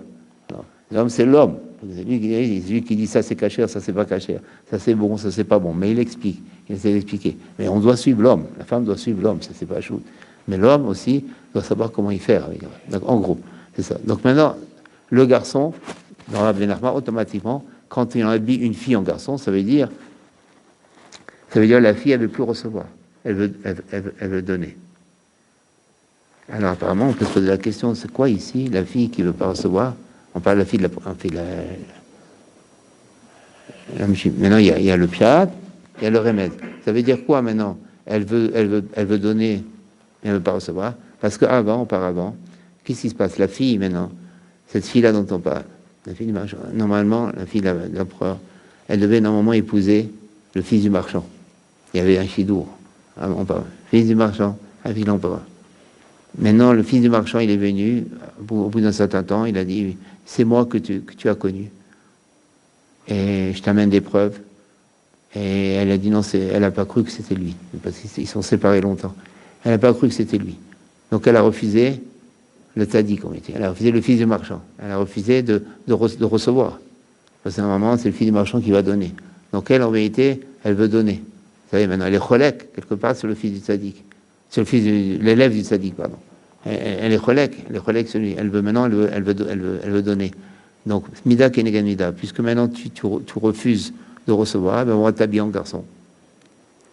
L'homme, c'est l'homme. C'est lui qui dit ça, c'est cachère, ça, c'est pas cachère. Ça, c'est bon, ça, c'est pas bon. Mais il explique. Il essaie d'expliquer. Mais on doit suivre l'homme. La femme doit suivre l'homme. Ça, c'est pas chou. Mais l'homme aussi doit savoir comment y faire. Donc, en gros, c'est ça. Donc maintenant, le garçon, dans la Benachma, automatiquement, quand il habille une fille en garçon, ça veut dire la fille, elle veut plus recevoir. Elle veut donner. Alors apparemment, on peut se poser la question, c'est quoi ici, la fille qui veut pas recevoir? On parle de la fille de la maintenant, il y a le piat, il y a le remède. Ça veut dire quoi maintenant? Elle veut donner, mais elle veut pas recevoir. Parce auparavant, qu'est-ce qui se passe? La fille, maintenant, cette fille-là dont on parle, la fille du marchand, normalement, la fille de l'empereur, elle devait normalement épouser le fils du marchand. Il y avait un chidour. Fils du marchand, la fille de l'empereur. Maintenant, le fils du marchand, il est venu, au bout d'un certain temps, il a dit, c'est moi que tu as connu. Et je t'amène des preuves. Et elle a dit non, elle n'a pas cru que c'était lui, parce qu'ils sont séparés longtemps. Elle n'a pas cru que c'était lui. Donc elle a refusé le tzaddik, elle a refusé le fils du marchand. Elle a refusé de recevoir. Parce qu'à un moment, c'est le fils du marchand qui va donner. Donc elle, en vérité, elle veut donner. Vous savez, maintenant, elle est cholek, quelque part, sur le fils du tzaddik. Sur l'élève du tzaddik, pardon. Elle est cholek, sur lui. Elle veut maintenant, elle veut donner. Donc, mida kenegan mida. Puisque maintenant, tu refuses de recevoir, ben on va t'habiller en garçon.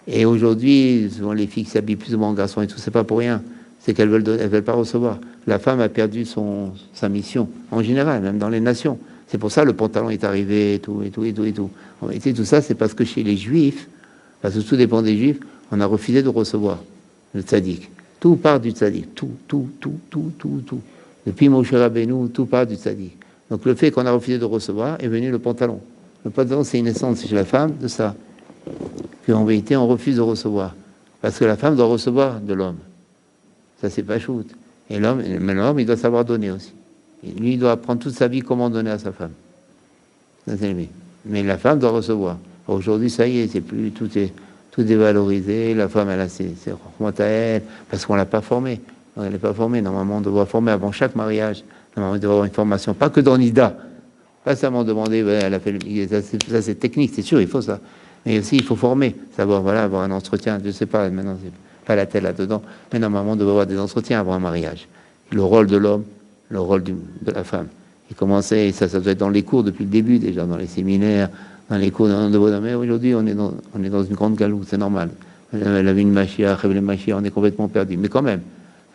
Et aujourd'hui, souvent les filles qui s'habillent plus ou moins en garçon et tout, c'est pas pour rien. C'est qu'elles veulent pas recevoir. La femme a perdu sa mission, en général, même dans les nations. C'est pour ça le pantalon est arrivé, et tout. En réalité, tout ça, c'est parce que chez les Juifs, parce que tout dépend des Juifs, on a refusé de recevoir le tzaddik. Tout part du tzaddik. Tout. Depuis Moshe Rabbeinu, tout part du tzaddik. Donc le fait qu'on a refusé de recevoir est venu le pantalon. Le pantalon, c'est une essence chez la femme de ça. Qu'en vérité, on refuse de recevoir. Parce que la femme doit recevoir de l'homme. Ça, c'est pas shoot. Et l'homme, il doit savoir donner aussi. Et lui, il doit apprendre toute sa vie comment donner à sa femme. Ça, c'est lui. Mais la femme doit recevoir. Aujourd'hui, ça y est, c'est plus, tout est valorisé. La femme, elle a ses remontes à elle, parce qu'on l'a pas formée. Elle n'est pas formée. Normalement, on doit former avant chaque mariage. Normalement, on doit avoir une formation. Pas que dans l'IDA. Pas seulement demander, ouais, elle a fait ça c'est technique, c'est sûr, il faut ça. Mais aussi, il faut former, savoir, voilà, avoir un entretien. Je sais pas, maintenant, c'est pas la tête là-dedans. Mais normalement, on doit avoir des entretiens avant un mariage. Le rôle de l'homme, le rôle de la femme. Il commençait, et ça doit être dans les cours depuis le début, déjà, dans les séminaires, dans les cours de mais aujourd'hui, on est dans une grande galoute, c'est normal. La vie de Mashiach, on est complètement perdu. Mais quand même,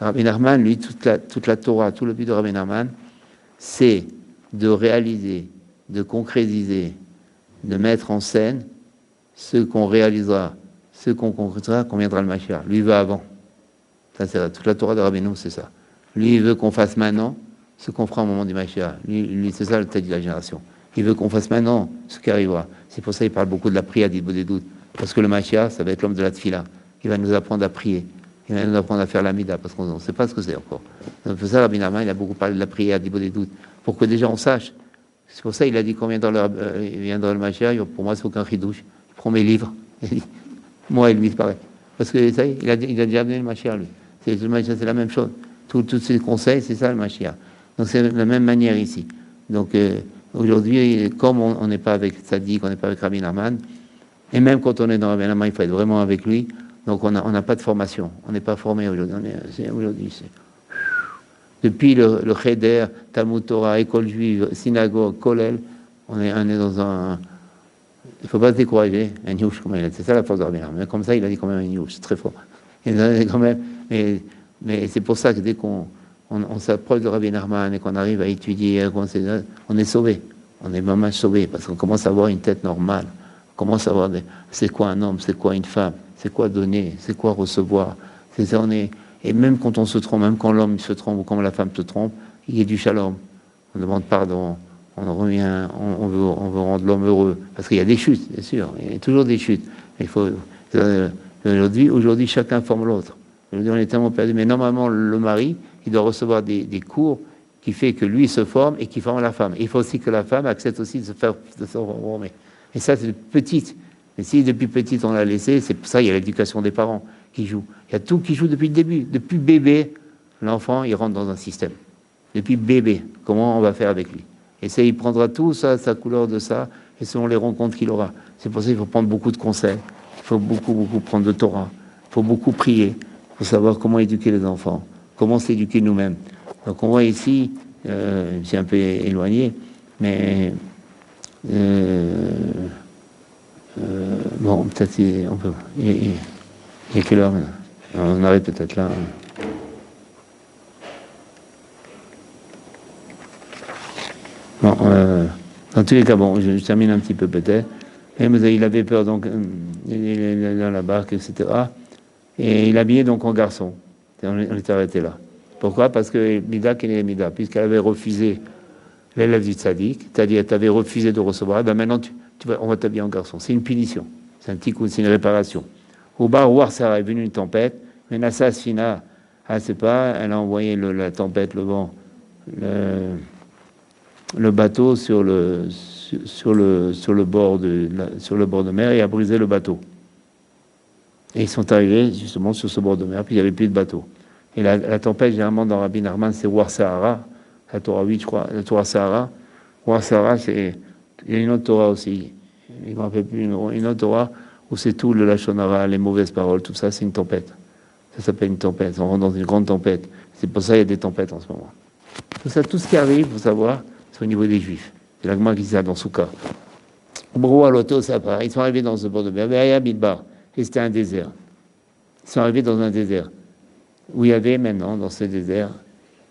Rabbi Nachman, lui, toute la Torah, tout le but de Rabbi Nachman, c'est de réaliser, de concrétiser, de mettre en scène ce qu'on réalisera ce qu'on concrétisera quand viendra le Mashiach. Lui, il va avant. Ça, c'est toute la Torah de Rabbeinu, c'est ça. Lui, il veut qu'on fasse maintenant ce qu'on fera au moment du Mashiach. Lui, c'est ça le tête de la génération. Il veut qu'on fasse maintenant ce qui arrivera. C'est pour ça qu'il parle beaucoup de la prière d'Ibou des doutes. Parce que le Mashiach, ça va être l'homme de la Tfila. Il va nous apprendre à prier. Il va nous apprendre à faire l'Amida, parce qu'on ne sait pas ce que c'est encore. C'est pour ça, Rabbi Nachman, il a beaucoup parlé de la prière d'Ibou des doutes. Pour que déjà on sache. C'est pour ça qu'il a dit qu'on viendra le Mashiach. Pour moi, c'est aucun chidouche. Il prend mes livres. Moi et lui, c'est pareil. Parce que ça y est, il a déjà amené le Mashiach, lui. Le Mashiach, c'est la même chose. Tous ces conseils, c'est ça le Mashiach. Donc c'est de la même manière ici. Donc aujourd'hui, comme on n'est pas avec Tzadik, on n'est pas avec Rabbi Nachman, et même quand on est dans Rabbi Nachman, il faut être vraiment avec lui. Donc on n'a pas de formation. On n'est pas formé aujourd'hui. Depuis le Cheder, Talmud Torah, école juive, synagogue, Kollel, on est dans un... Il ne faut pas se décourager. Un youch, comme il a dit. C'est ça la force de Rabbi Nachman. Mais comme ça, il a dit quand même un youch. C'est très fort. Quand même, mais c'est pour ça que dès qu'on s'approche de Rabbi Nachman et qu'on arrive à étudier, on est sauvé. On est vraiment sauvé parce qu'on commence à avoir une tête normale. On commence à avoir c'est quoi un homme, c'est quoi une femme, c'est quoi donner, c'est quoi recevoir. Et même quand on se trompe, même quand l'homme se trompe ou quand la femme se trompe, il y a du shalom. On demande pardon, on revient, on veut rendre l'homme heureux. Parce qu'il y a des chutes, bien sûr, il y a toujours des chutes. Il faut, aujourd'hui, chacun forme l'autre. Aujourd'hui, on est tellement perdu. Mais normalement, le mari, il doit recevoir des cours qui fait que lui se forme et qui forme la femme. Il faut aussi que la femme accepte aussi de se former. Et ça, c'est petite. Mais si depuis petite on l'a laissé, c'est pour ça il y a l'éducation des parents qui joue. Il y a tout qui joue depuis le début. Depuis bébé, l'enfant, il rentre dans un système. Depuis bébé, comment on va faire avec lui? Et ça, il prendra tout ça, sa couleur de ça, et selon les rencontres qu'il aura. C'est pour ça qu'il faut prendre beaucoup de conseils. Il faut beaucoup prendre de Torah. Il faut beaucoup prier. Il faut savoir comment éduquer les enfants, comment s'éduquer nous-mêmes. Donc on voit ici, c'est un peu éloigné, mais bon, peut-être on peut. Il y a quelle heure maintenant? On arrête peut-être là. Bon, dans tous les cas, bon, je termine un petit peu peut-être. Mais il avait peur, donc il est dans la barque, etc. Et il habillait donc en garçon. On est arrêté là. Pourquoi? Parce que Mida, quelle est Mida? Puisqu'elle avait refusé l'élève du tzaddik, c'est-à-dire tu avais refusé de recevoir, ben maintenant on va t'habiller en garçon. C'est une punition, c'est un petit coup, c'est une réparation. Au bar War Sarah est venue une tempête, mais Nassas Fina, elle sait pas, elle a envoyé la tempête, le vent, le bateau sur le bord de mer et a brisé le bateau. Et ils sont arrivés justement sur ce bord de mer, puis il n'y avait plus de bateau. Et la tempête, généralement, dans Rabbi Nachman, c'est War Sahara, la Torah 8, je crois, la Torah Sahara. War Sahara, il y a une autre Torah aussi, il ne me rappelle plus, une autre Torah où c'est tout le Lachon Hara, les mauvaises paroles, tout ça, c'est une tempête. Ça s'appelle une tempête, on rentre dans une grande tempête. C'est pour ça qu'il y a des tempêtes en ce moment. Tout ça, tout ce qui arrive, il faut savoir, c'est au niveau des Juifs. C'est l'Agma qui dit ça dans Souka. Broua Loto, ça part. Ils sont arrivés dans ce bord de mer, à Midbar, et c'était un désert. Ils sont arrivés dans un désert, où il y avait maintenant, dans ce désert,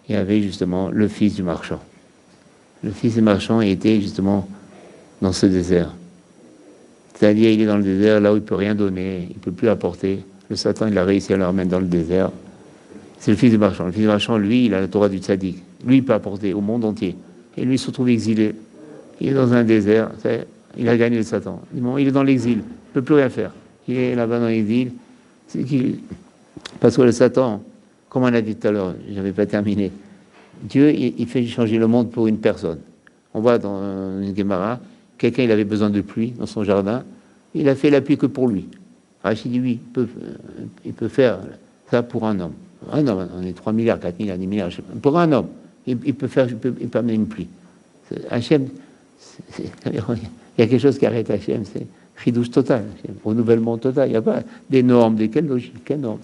il y avait justement le fils du marchand. Le fils du marchand était justement dans ce désert. C'est-à-dire, il est dans le désert, là où il ne peut rien donner, il ne peut plus apporter. Le Satan, il a réussi à le remettre dans le désert. C'est le fils du marchand. Le fils du marchand, lui, il a la Torah du tzaddik. Lui, il peut apporter au monde entier. Et lui, il se retrouve exilé. Il est dans un désert. Il a gagné le Satan. Bon, il est dans l'exil. Il ne peut plus rien faire. Il est là-bas dans l'exil. Parce que le Satan, comme on a dit tout à l'heure, je n'avais pas terminé, Dieu, il fait changer le monde pour une personne. On voit dans une Gemara, quelqu'un, il avait besoin de pluie dans son jardin, il a fait la pluie que pour lui. Rachid dit oui, il peut faire ça pour un homme. Un homme, on est 3 milliards, 4 milliards, 10 milliards, pour un homme, il peut amener une pluie. Hachem, il y a quelque chose qui arrête Hachem, c'est chidouche total, renouvellement total. Il n'y a pas des normes, quelles logiques, quelles normes.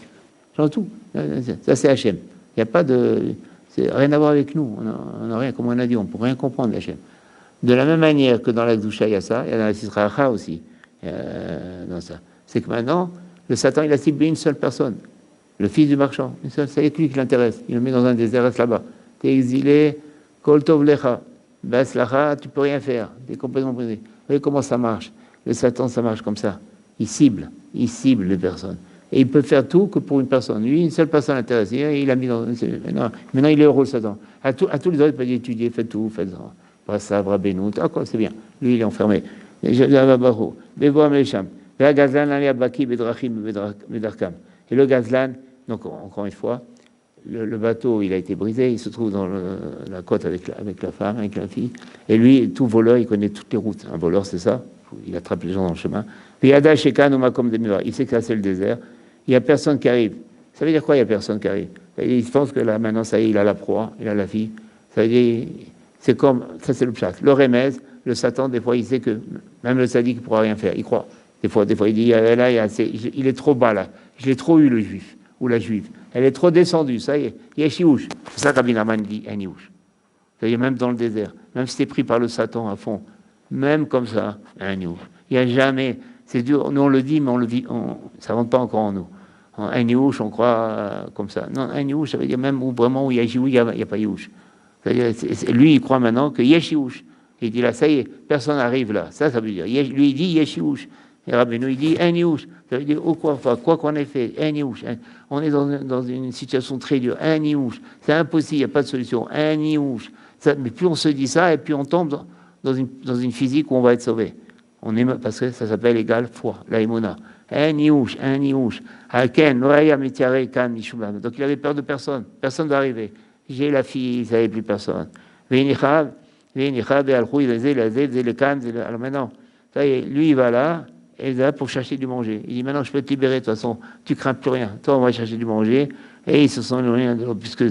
Genre tout. Ça, c'est Hachem. Il n'y a pas de... C'est rien à voir avec nous. On n'a rien, comme on a dit, on ne peut rien comprendre Hachem. De la même manière que dans la Gdusha, il y a ça, il y a dans la Sisracha aussi. Dans ça. C'est que maintenant, le Satan, il a ciblé une seule personne. Le fils du marchand. C'est lui qui l'intéresse. Il le met dans un désert, reste là-bas. Tu es exilé, Kol Tov Lecha. Bas Lacha, tu peux rien faire. Tu es complètement brisé. Vous voyez comment ça marche? Le Satan, ça marche comme ça. il cible les personnes. Et il peut faire tout que pour une personne. Lui, une seule personne intéressée, il a mis dans... Maintenant, il est heureux, Satan. À tous les autres, il peut étudier, faites tout, faites ça, Rabbeinu, quoi, c'est bien. Lui, il est enfermé. Et le gazlan, donc encore une fois, le bateau, il a été brisé, il se trouve dans la côte avec la femme, avec la fille. Et lui, tout voleur, il connaît toutes les routes. Un voleur, c'est ça. Il attrape les gens dans le chemin. Il sait que là, c'est le désert. Il n'y a personne qui arrive. Ça veut dire quoi, il n'y a personne qui arrive? Il pense que là, maintenant, ça y est, il a la proie, il a la fille. Ça veut dire, c'est comme, ça c'est le pshat. Le remez, le Satan, des fois, il sait que même le sadique ne pourra rien faire. Il croit. Des fois, il dit, là, il est trop bas, là. Je l'ai trop eu, le juif, ou la juive. Elle est trop descendue, ça y est. Il y a chiouche. C'est ça qu'Abin Aman dit, un chiouche. Ça y est, même dans le désert. Même si t'es pris par le Satan à fond. Même comme ça, un chiouche. Il n'y a jamais... C'est dur, nous on le dit, mais on le vit, ça ne rentre pas encore en nous. Un Yéhouch, on croit comme ça. Non, un Yéhouch, ça veut dire même où vraiment où il y a Yéhouch, il n'y a pas Yéhouch. Lui, il croit maintenant que Yesh Yéhouch. Il dit là, ça y est, personne n'arrive là. Ça veut dire. Lui, il dit Yesh Yéhouch. Et Rabbeinu, il dit un Yéhouch. Ça veut dire, quoi qu'on ait fait, un Yéhouch. On est dans une situation très dure. Un Yéhouch. C'est impossible, il n'y a pas de solution. Un Yéhouch. Mais plus on se dit ça, et puis on tombe dans une physique où on va être sauvé. Parce que ça s'appelle égal foi, la émona. Un Yéhouch. Donc il avait peur de personne. Personne d'arriver. J'ai la fille, il ne savait plus personne. Maintenant, lui, il va là, et il est là pour chercher du manger. Il dit, maintenant, je peux te libérer, de toute façon, tu crains plus rien. Toi, on va chercher du manger. Et ils se sont éloignés de l'autre, puisque...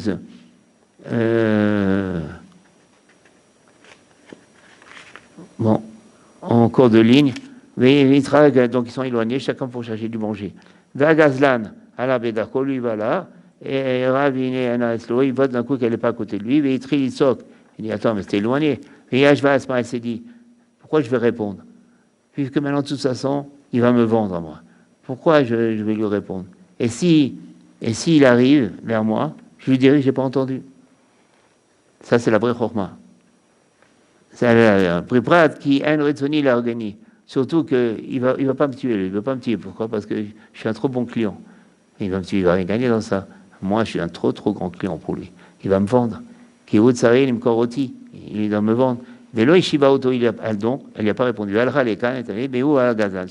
Bon, en cours de ligne, donc ils sont éloignés, chacun pour chercher du manger. Vagazlan, à la Bédarko, lui, il va là, et Ravine, Anaslo, il vote d'un coup qu'elle n'est pas à côté de lui, mais il trie, il soque. Il dit, attends, mais c'était éloigné. Et Yashvasma, il s'est dit, pourquoi je vais répondre? Puisque maintenant, de toute façon, il va me vendre à moi. Pourquoi je vais lui répondre? Et s'il arrive vers moi, je lui dirai, je n'ai pas entendu. Ça, c'est la vraie chorma. C'est un préprat qui a une retsoni l'organie. Surtout qu'il ne va pas me tuer. Il ne veut pas me tuer. Pourquoi? Parce que je suis un trop bon client. Il va me tuer, il va rien gagner dans ça. Moi, je suis un trop grand client pour lui. Il va me vendre. Il doit me vendre. Mais là, il n'y a pas répondu. Mais où à Gazan?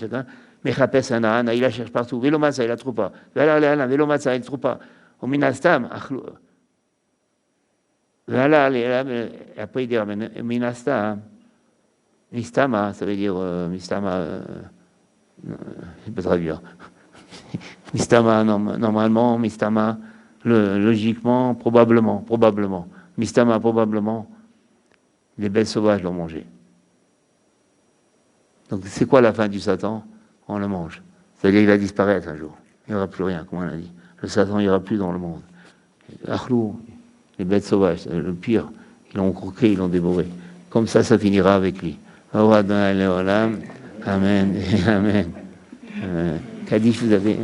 Mais il la cherche partout. Vélomassa, il la trouve pas. Vélomassa, il ne trouve pas. Au Minastam, après il dit Minasta, Mistama, ça veut dire Mistama, je ne peux pas traduire. Mistama, normalement, Mistama, logiquement, probablement. Mistama, probablement, les bêtes sauvages l'ont mangé. Donc c'est quoi la fin du Satan? On le mange. C'est-à-dire qu'il va disparaître un jour. Il n'y aura plus rien, comme on a dit. Le Satan n'ira plus dans le monde. Achlou, les bêtes sauvages, le pire, ils l'ont croqué, ils l'ont dévoré. Comme ça finira avec lui. Amen. Amen. Kaddish, vous avez...